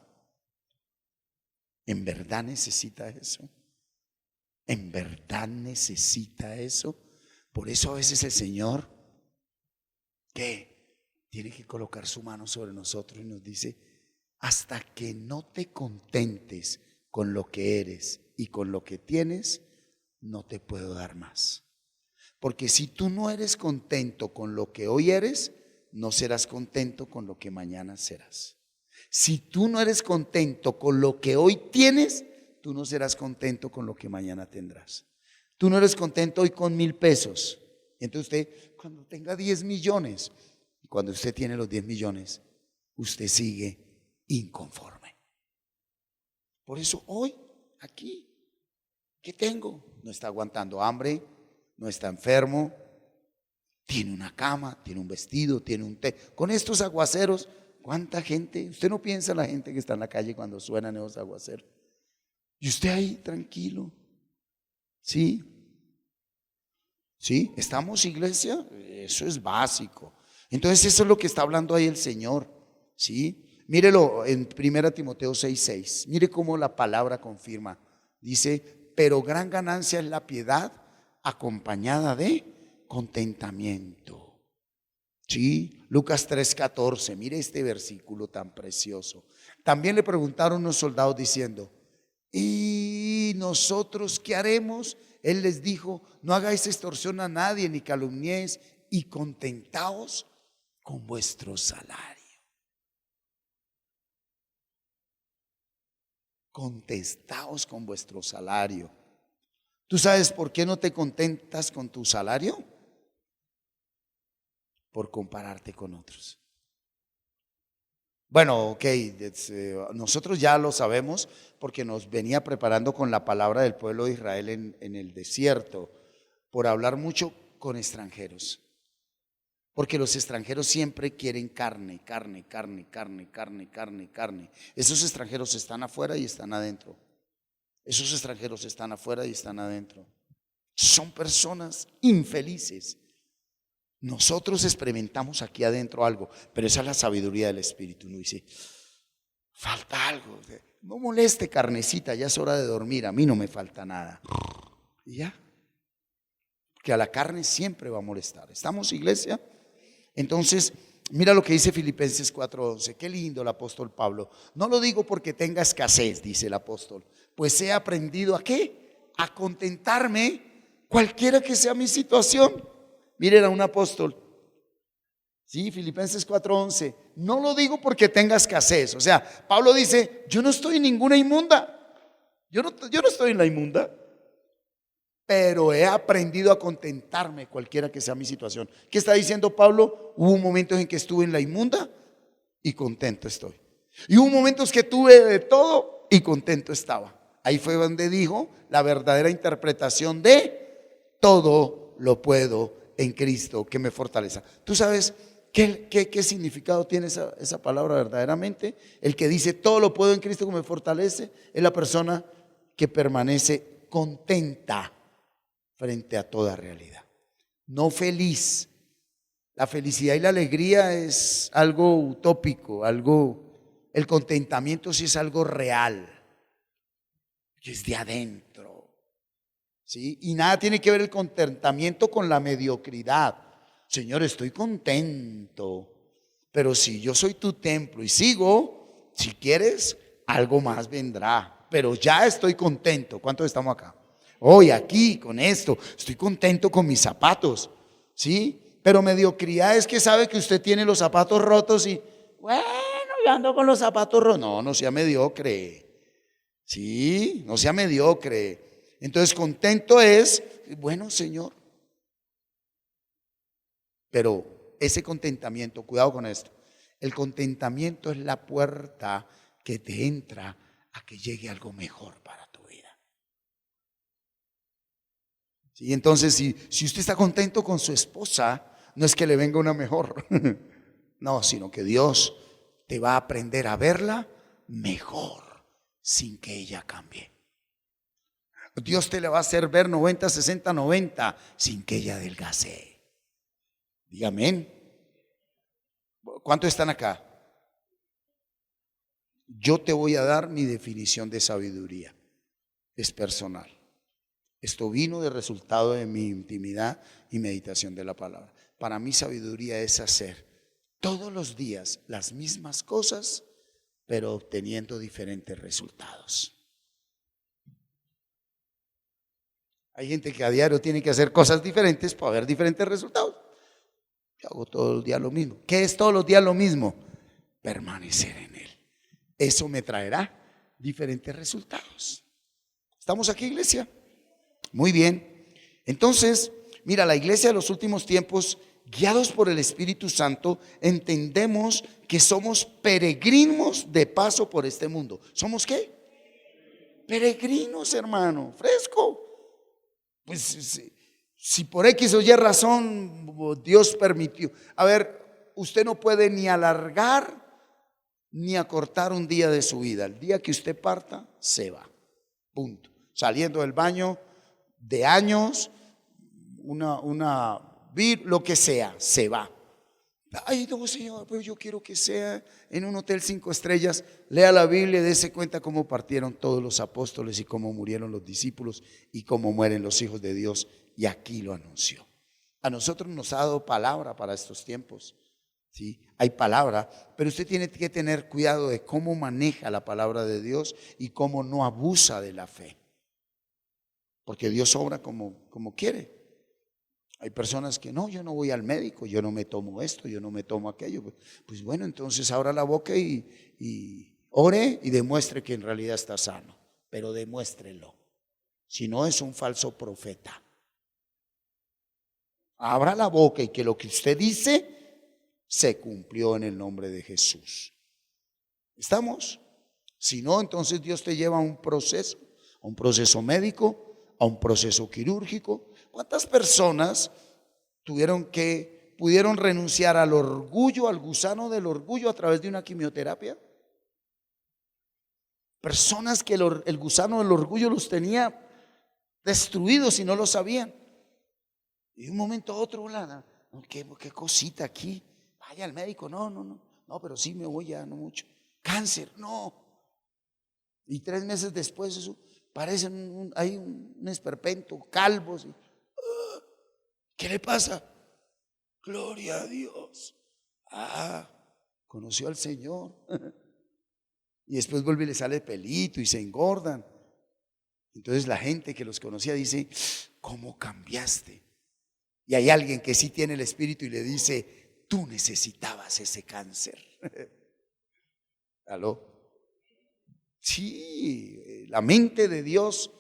¿En verdad necesita eso? ¿En verdad necesita eso? Por eso a veces el Señor, ¿qué? Tiene que colocar su mano sobre nosotros y nos dice, hasta que no te contentes con lo que eres y con lo que tienes, no te puedo dar más. Porque si tú no eres contento con lo que hoy eres, no serás contento con lo que mañana serás. Si tú no eres contento con lo que hoy tienes, tú no serás contento con lo que mañana tendrás. Tú no eres contento hoy con 1,000 pesos. Entonces usted, cuando tenga 10 millones, y cuando usted tiene los 10 millones, usted sigue inconforme. Por eso hoy, aquí, ¿qué tengo? No está aguantando hambre, no está enfermo, tiene una cama, tiene un vestido, tiene un té. Con estos aguaceros, ¿cuánta gente? Usted no piensa en la gente que está en la calle cuando suenan esos aguaceros. Y usted ahí tranquilo. Sí. ¿Sí? ¿Estamos, iglesia? Eso es básico. Entonces eso es lo que está hablando ahí el Señor. ¿Sí? Mírelo en 1 Timoteo 6:6. Mire cómo la palabra confirma. Dice, pero gran ganancia es la piedad acompañada de contentamiento. ¿Sí? Lucas 3:14. Mire este versículo tan precioso. También le preguntaron unos soldados diciendo, ¿y nosotros qué haremos? Él les dijo, no hagáis extorsión a nadie ni calumniéis y contentaos con vuestro salario. Contentaos con vuestro salario. ¿Tú sabes por qué no te contentas con tu salario? Por compararte con otros. Bueno, ok, nosotros ya lo sabemos porque nos venía preparando con la palabra del pueblo de Israel en el desierto, por hablar mucho con extranjeros. Porque los extranjeros siempre quieren carne. Esos extranjeros están afuera y están adentro. Esos extranjeros están afuera y están adentro. Son personas infelices. Nosotros experimentamos aquí adentro algo, pero esa es la sabiduría del Espíritu. Uno dice, falta algo. No moleste, carnecita, ya es hora de dormir. A mí no me falta nada. Y ya. Porque a la carne siempre va a molestar. ¿Estamos, iglesia? Entonces, mira lo que dice Filipenses 4:11. Qué lindo el apóstol Pablo. No lo digo porque tenga escasez, dice el apóstol, pues he aprendido ¿a qué? A contentarme cualquiera que sea mi situación. Miren a un apóstol. Sí, Filipenses 4:11. No lo digo porque tenga escasez. O sea, Pablo dice, yo no estoy en ninguna inmunda. Yo no estoy en la inmunda, pero he aprendido a contentarme cualquiera que sea mi situación. ¿Qué está diciendo Pablo? Hubo momentos en que estuve en la inmunda y contento estoy. Y hubo momentos que tuve de todo y contento estaba. Ahí fue donde dijo la verdadera interpretación de todo lo puedo en Cristo que me fortaleza. ¿Tú sabes qué significado tiene esa palabra verdaderamente? El que dice todo lo puedo en Cristo que me fortalece es la persona que permanece contenta frente a toda realidad, no feliz. La felicidad y la alegría es algo utópico, el contentamiento sí es algo real, que es de adentro, ¿sí? Y nada tiene que ver el contentamiento con la mediocridad. Señor, estoy contento, pero si yo soy tu templo y sigo, si quieres, algo más vendrá, pero ya estoy contento. ¿Cuántos estamos acá? Hoy aquí con esto, estoy contento con mis zapatos, ¿sí? Pero mediocridad es que sabe que usted tiene los zapatos rotos y, bueno, yo ando con los zapatos rotos. No, no sea mediocre, ¿sí? No sea mediocre. Entonces contento es, bueno, Señor. Pero ese contentamiento, cuidado con esto, el contentamiento es la puerta que te entra a que llegue algo mejor para tu vida. ¿Sí? Entonces, si usted está contento con su esposa, no es que le venga una mejor, no, sino que Dios te va a aprender a verla mejor sin que ella cambie. Dios te le va a hacer ver 90, 60, 90 sin que ella adelgace. Diga amén. ¿Cuántos están acá? Yo te voy a dar mi definición de sabiduría. Es personal. Esto vino de resultado de mi intimidad y meditación de la palabra. Para mí sabiduría es hacer todos los días las mismas cosas, pero obteniendo diferentes resultados. Hay gente que a diario tiene que hacer cosas diferentes para ver diferentes resultados. Yo hago todos los días lo mismo. ¿Qué es todos los días lo mismo? Permanecer en Él. Eso me traerá diferentes resultados. ¿Estamos aquí, iglesia? Muy bien. Entonces, mira, la iglesia de los últimos tiempos, guiados por el Espíritu Santo, entendemos que somos peregrinos de paso por este mundo. ¿Somos qué? Peregrinos, hermano, fresco. Pues si por X o Y razón Dios permitió. A ver, usted no puede ni alargar ni acortar un día de su vida. El día que usted parta, se va. Punto. Saliendo del baño de años, lo que sea, se va. Ay, no, Señor, pero yo quiero que sea en un hotel 5 estrellas. Lea la Biblia y dése cuenta cómo partieron todos los apóstoles y cómo murieron los discípulos y cómo mueren los hijos de Dios. Y aquí lo anunció. A nosotros nos ha dado palabra para estos tiempos. ¿Sí? Hay palabra, pero usted tiene que tener cuidado de cómo maneja la palabra de Dios y cómo no abusa de la fe. Porque Dios obra como quiere. Hay personas que no, yo no voy al médico, yo no me tomo esto, yo no me tomo aquello. Pues bueno, entonces abra la boca y ore y demuestre que en realidad está sano. Pero demuéstrelo. Si no, es un falso profeta. Abra la boca y que lo que usted dice se cumplió en el nombre de Jesús. ¿Estamos? Si no, entonces Dios te lleva a un proceso médico, a un proceso quirúrgico. ¿Cuántas personas pudieron renunciar al orgullo, al gusano del orgullo a través de una quimioterapia? Personas que el gusano del orgullo los tenía destruidos y no lo sabían. Y de un momento a otro, qué cosita aquí. Vaya al médico, no, pero sí me voy ya, no mucho. Cáncer, no. Y 3 meses después eso parecen hay un esperpento, calvos. ¿Qué le pasa? Gloria a Dios. Ah, conoció al Señor. Y después vuelve y le sale pelito y se engordan. Entonces la gente que los conocía dice, ¿cómo cambiaste? Y hay alguien que sí tiene el Espíritu y le dice, tú necesitabas ese cáncer. ¿Aló? Sí, la mente de Dios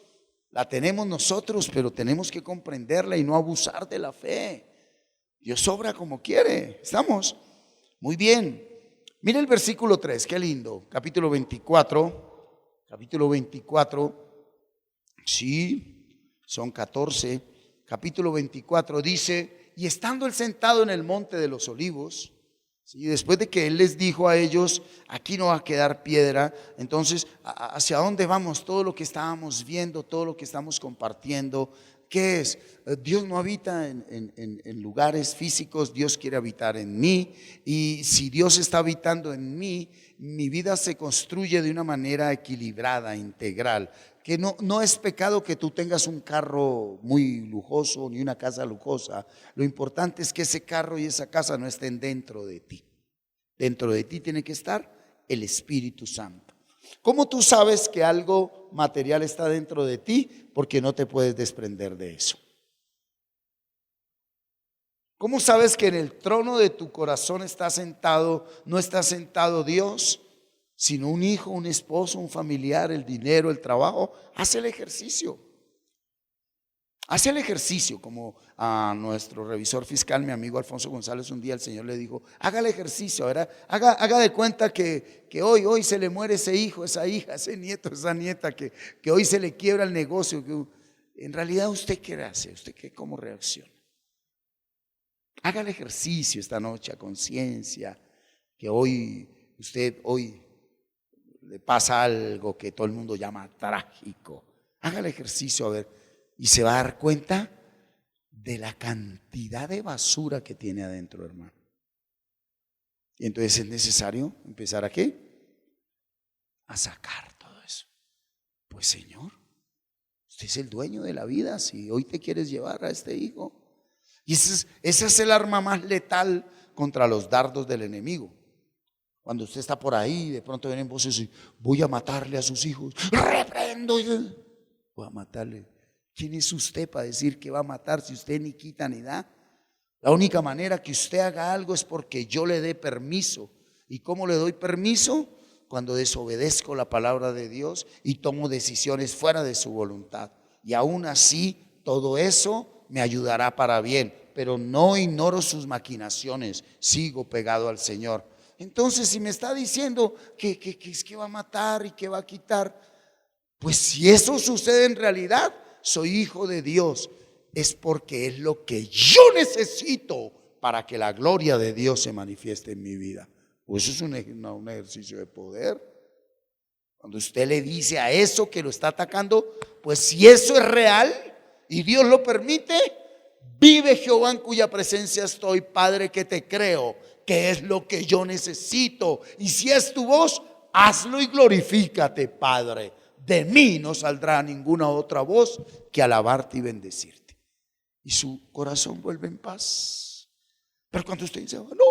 la tenemos nosotros, pero tenemos que comprenderla y no abusar de la fe. Dios obra como quiere. ¿Estamos? Muy bien. Mira el versículo 3, qué lindo. Capítulo 24. Capítulo 24. Sí, son 14. Capítulo 24 dice, y estando él sentado en el monte de los olivos, ¿sí? Después de que él les dijo a ellos, aquí no va a quedar piedra, entonces, ¿hacia dónde vamos? Todo lo que estábamos viendo, todo lo que estamos compartiendo, ¿qué es? Dios no habita en lugares físicos, Dios quiere habitar en mí, y si Dios está habitando en mí, mi vida se construye de una manera equilibrada, integral. Que no es pecado que tú tengas un carro muy lujoso ni una casa lujosa. Lo importante es que ese carro y esa casa no estén dentro de ti. Dentro de ti tiene que estar el Espíritu Santo. ¿Cómo tú sabes que algo material está dentro de ti? Porque no te puedes desprender de eso. ¿Cómo sabes que en el trono de tu corazón está sentado, no está sentado Dios, sino un hijo, un esposo, un familiar, el dinero, el trabajo? Haz el ejercicio. Haz el ejercicio, como a nuestro revisor fiscal, mi amigo Alfonso González, un día el Señor le dijo, haga el ejercicio, ¿verdad? Haga de cuenta que hoy se le muere ese hijo, esa hija, ese nieto, esa nieta, que hoy se le quiebra el negocio. En realidad, ¿usted qué hace? ¿Usted cómo reacciona? Haga el ejercicio esta noche a conciencia, que usted le pasa algo que todo el mundo llama trágico. Haga el ejercicio a ver y se va a dar cuenta de la cantidad de basura que tiene adentro, hermano. Y entonces es necesario empezar ¿a qué? A sacar todo eso. Pues Señor, usted es el dueño de la vida. Si hoy te quieres llevar a este hijo, y ese es el arma más letal contra los dardos del enemigo. Cuando usted está por ahí, de pronto vienen voces y voy a matarle a sus hijos. Reprendo. Voy a matarle. ¿Quién es usted para decir que va a matar si usted ni quita ni da? La única manera que usted haga algo es porque yo le dé permiso. ¿Y cómo le doy permiso? Cuando desobedezco la palabra de Dios y tomo decisiones fuera de su voluntad. Y aún así, todo eso me ayudará para bien, pero no ignoro sus maquinaciones, sigo pegado al Señor. Entonces, si me está diciendo que es que va a matar y que va a quitar, pues si eso sucede en realidad, soy hijo de Dios, es porque es lo que yo necesito para que la gloria de Dios se manifieste en mi vida. Pues eso es un ejercicio de poder. Cuando usted le dice a eso que lo está atacando, pues si eso es real y Dios lo permite, vive Jehová en cuya presencia estoy, Padre, que te creo, que es lo que yo necesito. Y si es tu voz, hazlo y glorifícate, Padre. De mí no saldrá ninguna otra voz que alabarte y bendecirte. Y su corazón vuelve en paz. Pero cuando usted dice, no,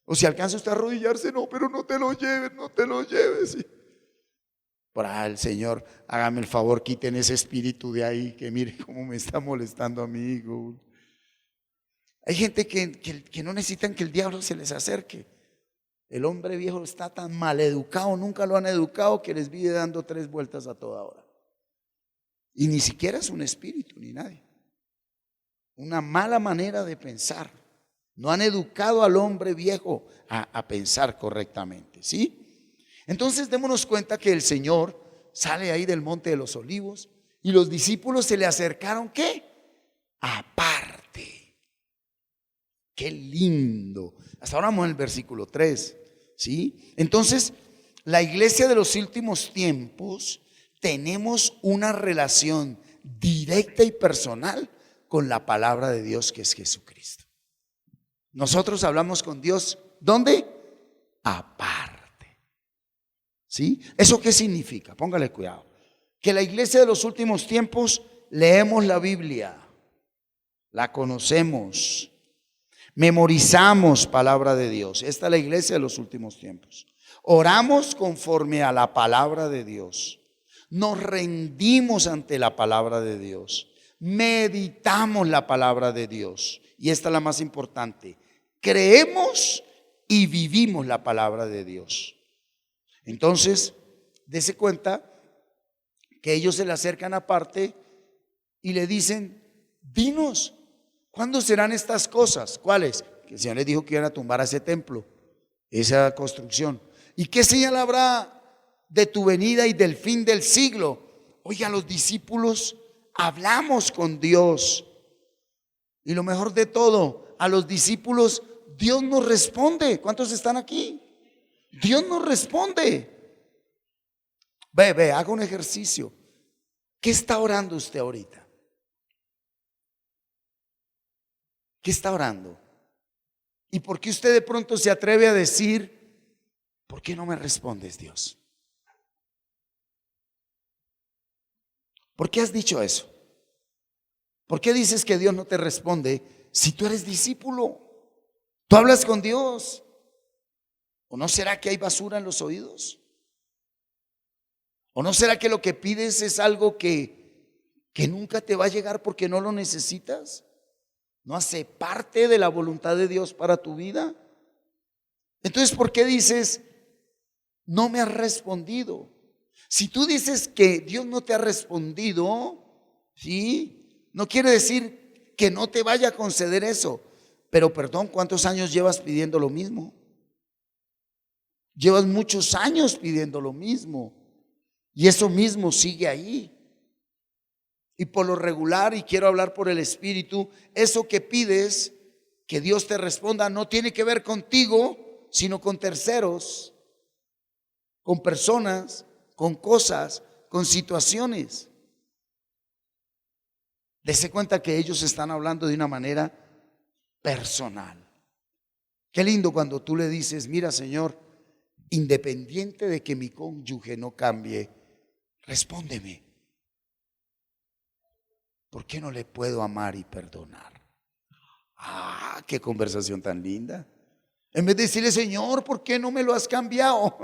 o si alcanza usted a arrodillarse, no, pero no te lo lleves, no te lo lleves. Para el Señor, hágame el favor, quiten ese espíritu de ahí, que mire cómo me está molestando a mi hijo. Hay gente que no necesitan que el diablo se les acerque. El hombre viejo está tan mal educado, nunca lo han educado, que les vive dando 3 vueltas a toda hora. Y ni siquiera es un espíritu, ni nadie. Una mala manera de pensar. No han educado al hombre viejo a pensar correctamente, ¿sí? Entonces démonos cuenta que el Señor sale ahí del monte de los olivos y los discípulos se le acercaron, ¿qué? Aparte. Qué lindo. Hasta ahora vamos en el versículo 3, ¿sí? Entonces, la iglesia de los últimos tiempos tenemos una relación directa y personal con la palabra de Dios, que es Jesucristo. Nosotros hablamos con Dios, ¿dónde? Aparte. ¿Sí? ¿Eso qué significa? Póngale cuidado. Que la iglesia de los últimos tiempos leemos la Biblia, la conocemos, Memorizamos palabra de Dios. Esta es la iglesia de los últimos tiempos. Oramos conforme a la palabra de Dios. Nos rendimos ante la palabra de Dios. Meditamos la palabra de Dios. Y esta es la más importante. Creemos y vivimos la palabra de Dios. Entonces, dése cuenta que ellos se le acercan aparte y le dicen: dinos, ¿cuándo serán estas cosas? ¿Cuáles? Que el Señor les dijo que iban a tumbar a ese templo, esa construcción. ¿Y qué señal habrá de tu venida y del fin del siglo? Oiga, los discípulos hablamos con Dios. Y lo mejor de todo, a los discípulos Dios nos responde. ¿Cuántos están aquí? Dios nos responde. Ve, haga un ejercicio. ¿Qué está orando usted ahorita? ¿Qué está orando? ¿Y por qué usted de pronto se atreve a decir: ¿por qué no me respondes, Dios? ¿Por qué has dicho eso? ¿Por qué dices que Dios no te responde si tú eres discípulo? Tú hablas con Dios. ¿O no será que hay basura en los oídos? ¿O no será que lo que pides es algo que nunca te va a llegar porque no lo necesitas? ¿No hace parte de la voluntad de Dios para tu vida? Entonces, ¿por qué dices: no me has respondido? Si tú dices que Dios no te ha respondido, ¿sí?, no quiere decir que no te vaya a conceder eso. Pero perdón, ¿cuántos años llevas pidiendo lo mismo? Llevas muchos años pidiendo lo mismo. Y eso mismo sigue ahí. Y por lo regular, y quiero hablar por el Espíritu, eso que pides que Dios te responda no tiene que ver contigo, sino con terceros, con personas, con cosas, con situaciones. Dese cuenta que ellos están hablando de una manera personal. Qué lindo cuando tú le dices: mira, Señor, independiente de que mi cónyuge no cambie, respóndeme. ¿Por qué no le puedo amar y perdonar? Ah, qué conversación tan linda. En vez de decirle: Señor, ¿por qué no me lo has cambiado?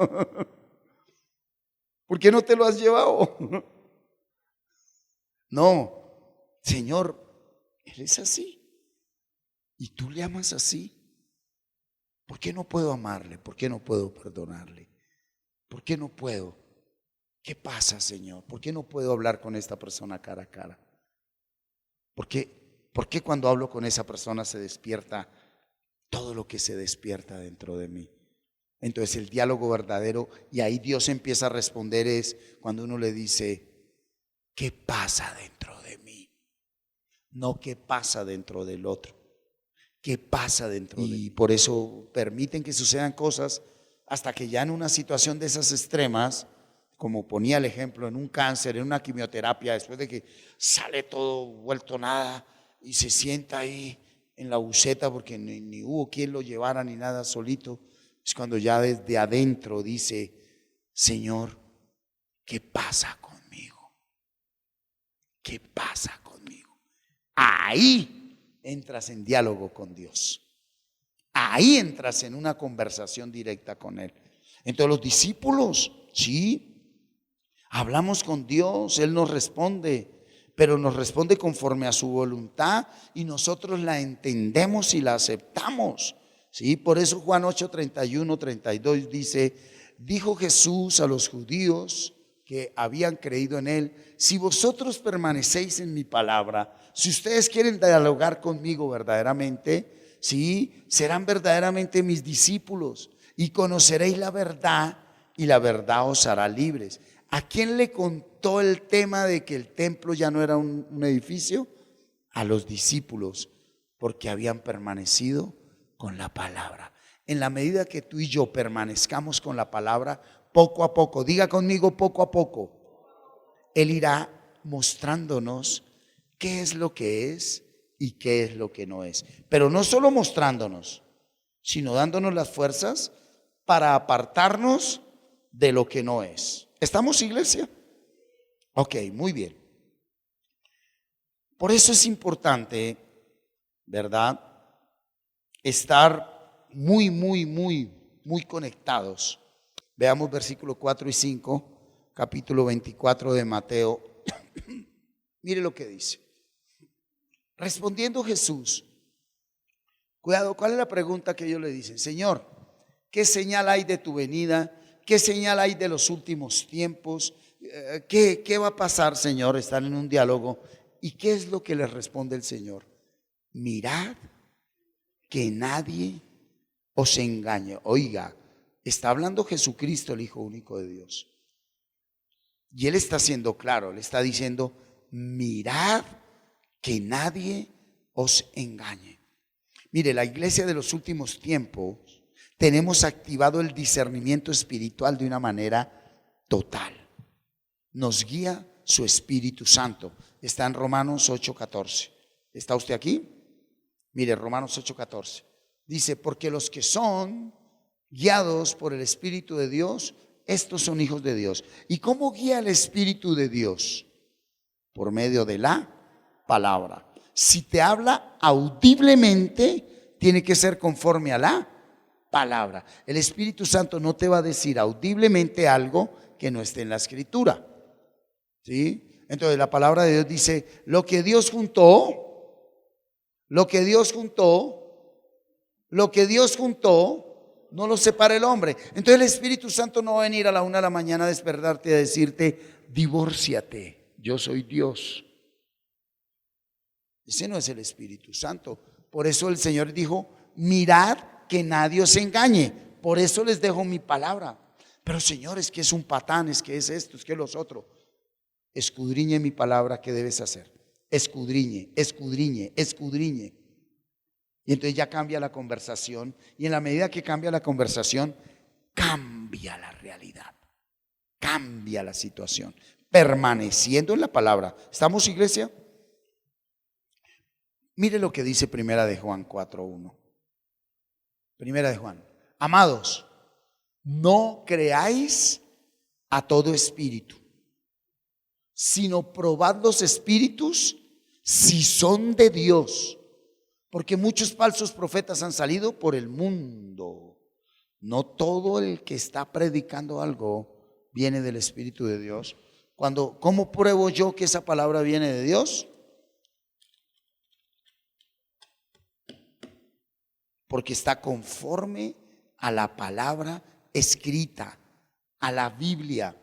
¿Por qué no te lo has llevado? No, Señor, Él es así y tú le amas así. ¿Por qué no puedo amarle? ¿Por qué no puedo perdonarle? ¿Por qué no puedo? ¿Qué pasa, Señor? ¿Por qué no puedo hablar con esta persona cara a cara? ¿Por qué cuando hablo con esa persona se despierta todo lo que se despierta dentro de mí? Entonces el diálogo verdadero, y ahí Dios empieza a responder, es cuando uno le dice: ¿qué pasa dentro de mí? No qué pasa dentro del otro. ¿Qué pasa dentro de mí? Y por eso permiten que sucedan cosas hasta que ya en una situación de esas extremas, como ponía el ejemplo, en un cáncer, en una quimioterapia, después de que sale todo vuelto nada y se sienta ahí en la buceta porque ni hubo quien lo llevara ni nada, solito, es cuando ya desde adentro dice: Señor, ¿qué pasa conmigo? ¿Qué pasa conmigo? Ahí entras en diálogo con Dios. Ahí entras en una conversación directa con Él. Entonces los discípulos, sí, hablamos con Dios, Él nos responde, pero nos responde conforme a su voluntad y nosotros la entendemos y la aceptamos. Sí, por eso Juan 8, 31, 32 dice: dijo Jesús a los judíos que habían creído en Él: si vosotros permanecéis en mi palabra, si ustedes quieren dialogar conmigo verdaderamente, sí, serán verdaderamente mis discípulos y conoceréis la verdad y la verdad os hará libres. ¿A quién le contó el tema de que el templo ya no era un edificio? A los discípulos, porque habían permanecido con la palabra. En la medida que tú y yo permanezcamos con la palabra, poco a poco, diga conmigo, poco a poco, Él irá mostrándonos qué es lo que es y qué es lo que no es. Pero no solo mostrándonos, sino dándonos las fuerzas para apartarnos de lo que no es. ¿Estamos, iglesia? Ok, muy bien. Por eso es importante, ¿verdad?, estar muy conectados. Veamos versículos 4 y 5, capítulo 24 de Mateo. Mire lo que dice. Respondiendo Jesús, cuidado, ¿cuál es la pregunta que ellos le dicen? Señor, ¿qué señal hay de tu venida? ¿Qué señal hay de los últimos tiempos? ¿Qué va a pasar, Señor? Están en un diálogo. ¿Y qué es lo que les responde el Señor? Mirad que nadie os engañe. Oiga, está hablando Jesucristo, el Hijo único de Dios. Y Él está siendo claro, le está diciendo, mirad que nadie os engañe. Mire, la iglesia de los últimos tiempos, tenemos activado el discernimiento espiritual de una manera total. Nos guía su Espíritu Santo. Está en Romanos 8:14. ¿Está usted aquí? Mire, Romanos 8:14. Dice, porque los que son guiados por el Espíritu de Dios, estos son hijos de Dios. ¿Y cómo guía el Espíritu de Dios? Por medio de la palabra. Si te habla audiblemente, tiene que ser conforme a la palabra. El Espíritu Santo no te va a decir audiblemente algo que no esté en la Escritura. ¿Sí? Entonces la palabra de Dios dice, lo que Dios juntó, no lo separa el hombre. Entonces el Espíritu Santo no va a venir a la 1 de la mañana a despertarte y a decirte, divórciate, yo soy Dios. Ese no es el Espíritu Santo. Por eso el Señor dijo, mirad que nadie os engañe. Por eso les dejo mi palabra. Pero Señor, es que es un patán, es que es esto, es que los otros. Escudriñe mi palabra, ¿qué debes hacer? Escudriñe. Y entonces ya cambia la conversación. Y en la medida que cambia la conversación, cambia la realidad, cambia la situación, permaneciendo en la palabra. ¿Estamos, iglesia? Mire lo que dice Primera de Juan 4:1. Primera de Juan. Amados, no creáis a todo espíritu, sino probad los espíritus si son de Dios, porque muchos falsos profetas han salido por el mundo. No todo el que está predicando algo viene del Espíritu de Dios. ¿Cómo pruebo yo que esa palabra viene de Dios? Porque está conforme a la palabra escrita, a la Biblia.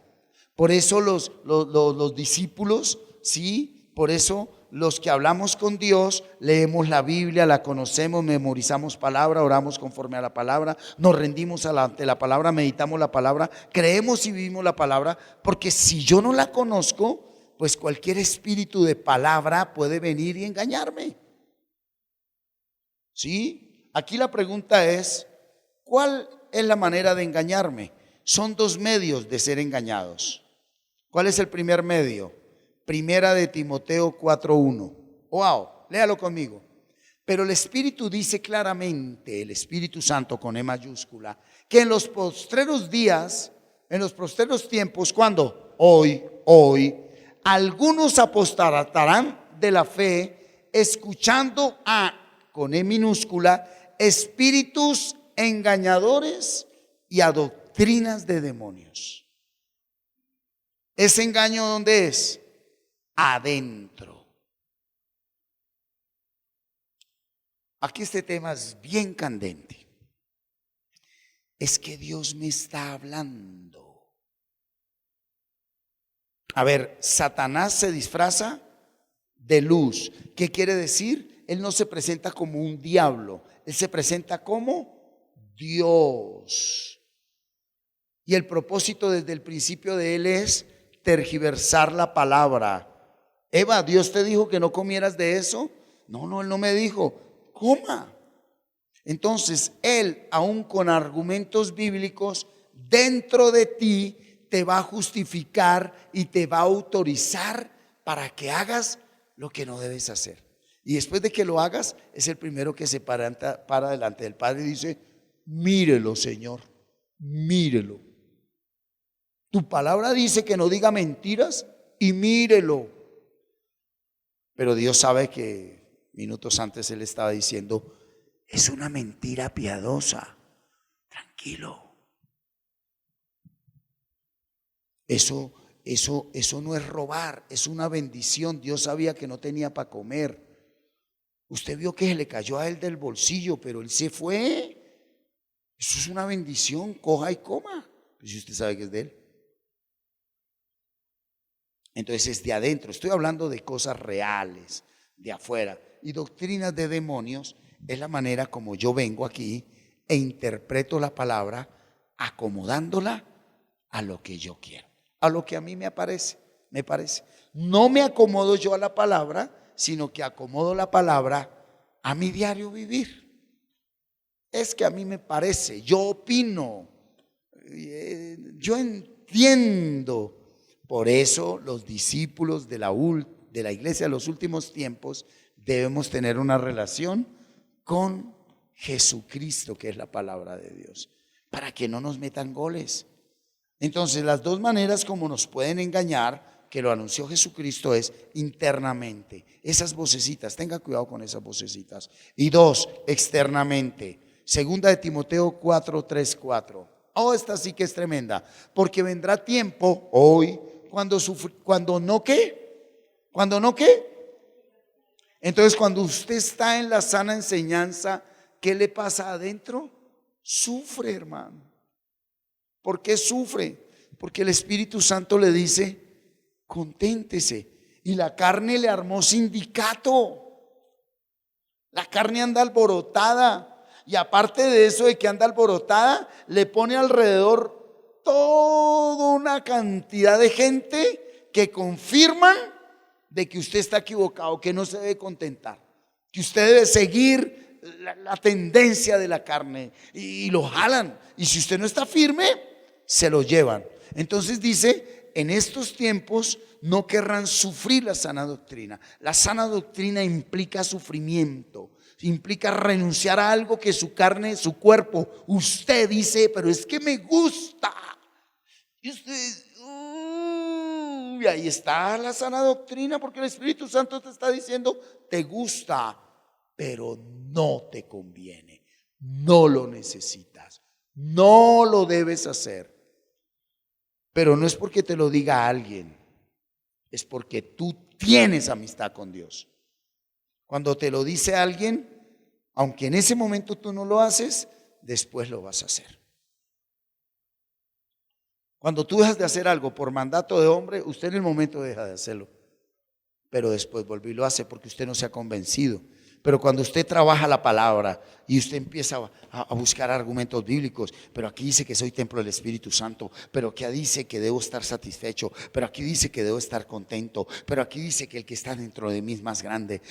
Por eso los discípulos, sí, por eso los que hablamos con Dios, leemos la Biblia, la conocemos, memorizamos palabra, oramos conforme a la palabra, nos rendimos ante la palabra, meditamos la palabra, creemos y vivimos la palabra, porque si yo no la conozco, pues cualquier espíritu de palabra puede venir y engañarme. ¿Sí? Aquí la pregunta es, ¿cuál es la manera de engañarme? Son dos medios de ser engañados. ¿Cuál es el primer medio? Primera de Timoteo 4:1. Wow, léalo conmigo. Pero el Espíritu dice claramente, el Espíritu Santo con E mayúscula, que en los postreros días, en los postreros tiempos, ¿cuándo? Hoy, algunos apostatarán de la fe, escuchando con E minúscula, espíritus engañadores y a doctrinas de demonios. ¿Ese engaño dónde es? Adentro. Aquí este tema es bien candente. Es que Dios me está hablando. A ver, Satanás se disfraza de luz. ¿Qué quiere decir? Él no se presenta como un diablo, él se presenta como Dios. Y el propósito desde el principio de él es tergiversar la palabra. Eva, ¿Dios te dijo que no comieras de eso? No, él no me dijo, coma. Entonces él, aún con argumentos bíblicos, dentro de ti te va a justificar y te va a autorizar para que hagas lo que no debes hacer. Y después de que lo hagas, es el primero que se para delante del Padre y dice, mírelo, Señor, mírelo. Tu palabra dice que no diga mentiras y mírelo. Pero Dios sabe que minutos antes Él estaba diciendo, es una mentira piadosa. Tranquilo. Eso no es robar, es una bendición. Dios sabía que no tenía para comer. Usted vio que se le cayó a él del bolsillo, pero él se fue. Eso es una bendición, coja y coma. Pues si usted sabe que es de él. Entonces es de adentro. Estoy hablando de cosas reales, de afuera. Y doctrinas de demonios es la manera como yo vengo aquí e interpreto la palabra acomodándola a lo que yo quiero, a lo que a mí me parece. No me acomodo yo a la palabra, sino que acomodo la palabra a mi diario vivir. Es que a mí me parece, yo opino, yo entiendo. Por eso los discípulos de la iglesia de los últimos tiempos debemos tener una relación con Jesucristo, que es la palabra de Dios, para que no nos metan goles. Entonces, las dos maneras como nos pueden engañar, que lo anunció Jesucristo, es internamente. Esas vocecitas, tenga cuidado con esas vocecitas. Y dos, externamente. Segunda de Timoteo 4:3-4. Oh, esta sí que es tremenda. Porque vendrá tiempo, hoy, cuando no qué. Entonces, cuando usted está en la sana enseñanza, ¿qué le pasa adentro? Sufre, hermano. ¿Por qué sufre? Porque el Espíritu Santo le dice, conténtese. Y la carne le armó sindicato. La carne anda alborotada. Y aparte de eso de que anda alborotada, le pone alrededor toda una cantidad de gente que confirman de que usted está equivocado, que no se debe contentar, que usted debe seguir la tendencia de la carne, y lo jalan. Y si usted no está firme, se lo llevan. Entonces dice, en estos tiempos no querrán sufrir la sana doctrina. La sana doctrina implica sufrimiento, implica renunciar a algo que su carne, su cuerpo, usted dice, pero es que me gusta. Y usted, y ahí está la sana doctrina, porque el Espíritu Santo te está diciendo, te gusta, pero no te conviene, no lo necesitas, no lo debes hacer. Pero no es porque te lo diga alguien, es porque tú tienes amistad con Dios. Cuando te lo dice alguien, aunque en ese momento tú no lo haces, después lo vas a hacer. Cuando tú dejas de hacer algo por mandato de hombre, usted en el momento deja de hacerlo, pero después vuelve y lo hace porque usted no se ha convencido. Pero cuando usted trabaja la palabra y usted empieza a buscar argumentos bíblicos, pero aquí dice que soy templo del Espíritu Santo, pero aquí dice que debo estar satisfecho, pero aquí dice que debo estar contento, pero aquí dice que el que está dentro de mí es más grande.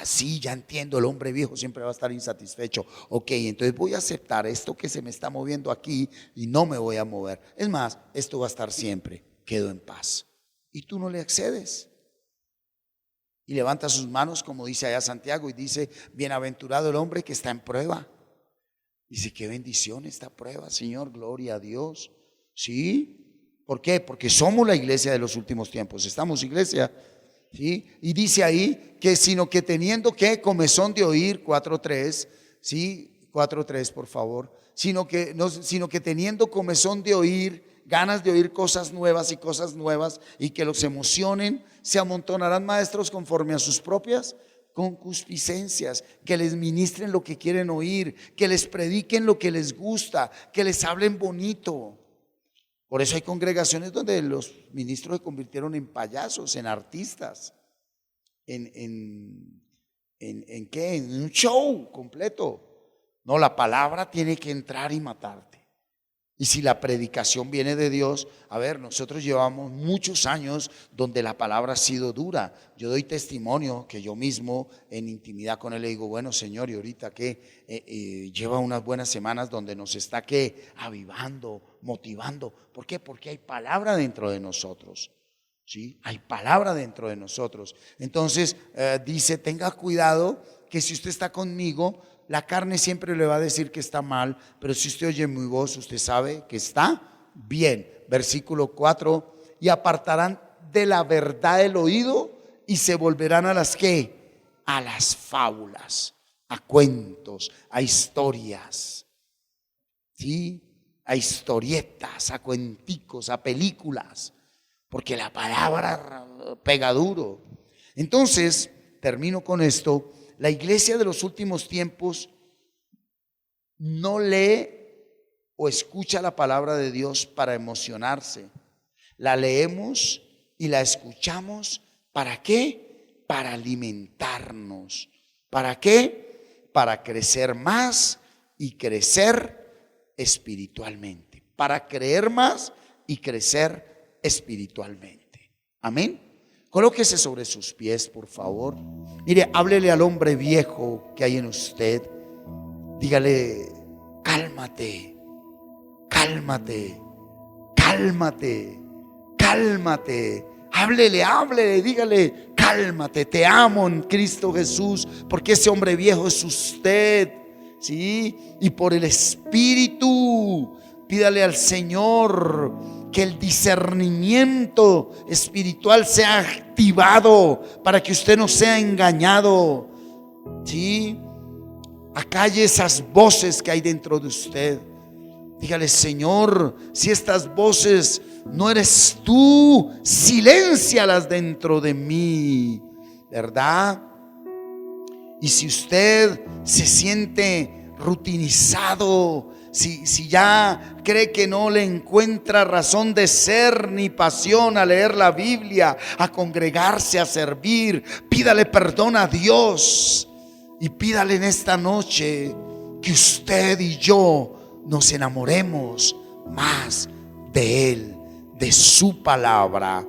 Sí, ya entiendo, el hombre viejo siempre va a estar insatisfecho. Ok, entonces voy a aceptar esto que se me está moviendo aquí y no me voy a mover. Es más, esto va a estar siempre, quedo en paz. Y tú no le accedes. Y levanta sus manos, como dice allá Santiago, y dice, bienaventurado el hombre que está en prueba. Dice, qué bendición esta prueba, Señor, gloria a Dios. ¿Sí? ¿Por qué? Porque somos la iglesia de los últimos tiempos. Estamos iglesia. ¿Sí? Y dice ahí que sino que teniendo que comezón de oír, 4:3, ¿sí? 4:3 por favor. Sino que teniendo comezón de oír, ganas de oír cosas nuevas y que los emocionen, se amontonarán maestros conforme a sus propias concupiscencias, que les ministren lo que quieren oír, que les prediquen lo que les gusta, que les hablen bonito. Por eso hay congregaciones donde los ministros se convirtieron en payasos, en artistas, ¿en qué? En un show completo. No, la palabra tiene que entrar y matarte. Y si la predicación viene de Dios, a ver, nosotros llevamos muchos años donde la palabra ha sido dura. Yo doy testimonio que yo mismo en intimidad con él le digo, bueno Señor, y ahorita que lleva unas buenas semanas donde nos está avivando, motivando. ¿Por qué? Porque hay palabra dentro de nosotros. ¿Sí? Hay palabra dentro de nosotros. Entonces dice, tenga cuidado que si usted está conmigo, la carne siempre le va a decir que está mal, pero si usted oye mi voz, usted sabe que está bien. Versículo 4, y apartarán de la verdad el oído y se volverán a las ¿qué? A las fábulas. a cuentos, a historias, ¿sí? A historietas, a cuenticos, a películas, porque la palabra pega duro. Entonces, termino con esto, la iglesia de los últimos tiempos no lee o escucha la palabra de Dios para emocionarse. La leemos y la escuchamos, ¿para qué? Para alimentarnos. ¿Para qué? Para crecer más y crecer espiritualmente. Para creer más y crecer espiritualmente. Amén. Colóquese sobre sus pies, por favor. Mire, háblele al hombre viejo que hay en usted. Dígale: cálmate, cálmate, cálmate, cálmate. Háblele, dígale: cálmate, te amo en Cristo Jesús, porque ese hombre viejo es usted, ¿sí? Y por el Espíritu, pídale al Señor que el discernimiento espiritual sea activado para que usted no sea engañado, ¿sí? Acalle esas voces que hay dentro de usted. Dígale: Señor, si estas voces no eres tú, siléncialas dentro de mí, ¿verdad? Y si usted se siente rutinizado, si ya cree que no le encuentra razón de ser ni pasión a leer la Biblia, a congregarse, a servir, pídale perdón a Dios y pídale en esta noche que usted y yo nos enamoremos más de Él, de su palabra.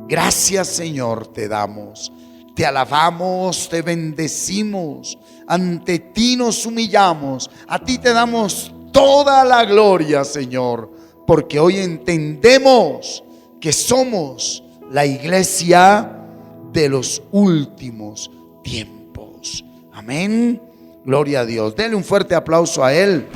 Gracias, Señor, te damos, te alabamos, te bendecimos, ante ti nos humillamos, a ti te damos toda la gloria, Señor, porque hoy entendemos que somos la iglesia de los últimos tiempos. Amén. Gloria a Dios. Denle un fuerte aplauso a Él.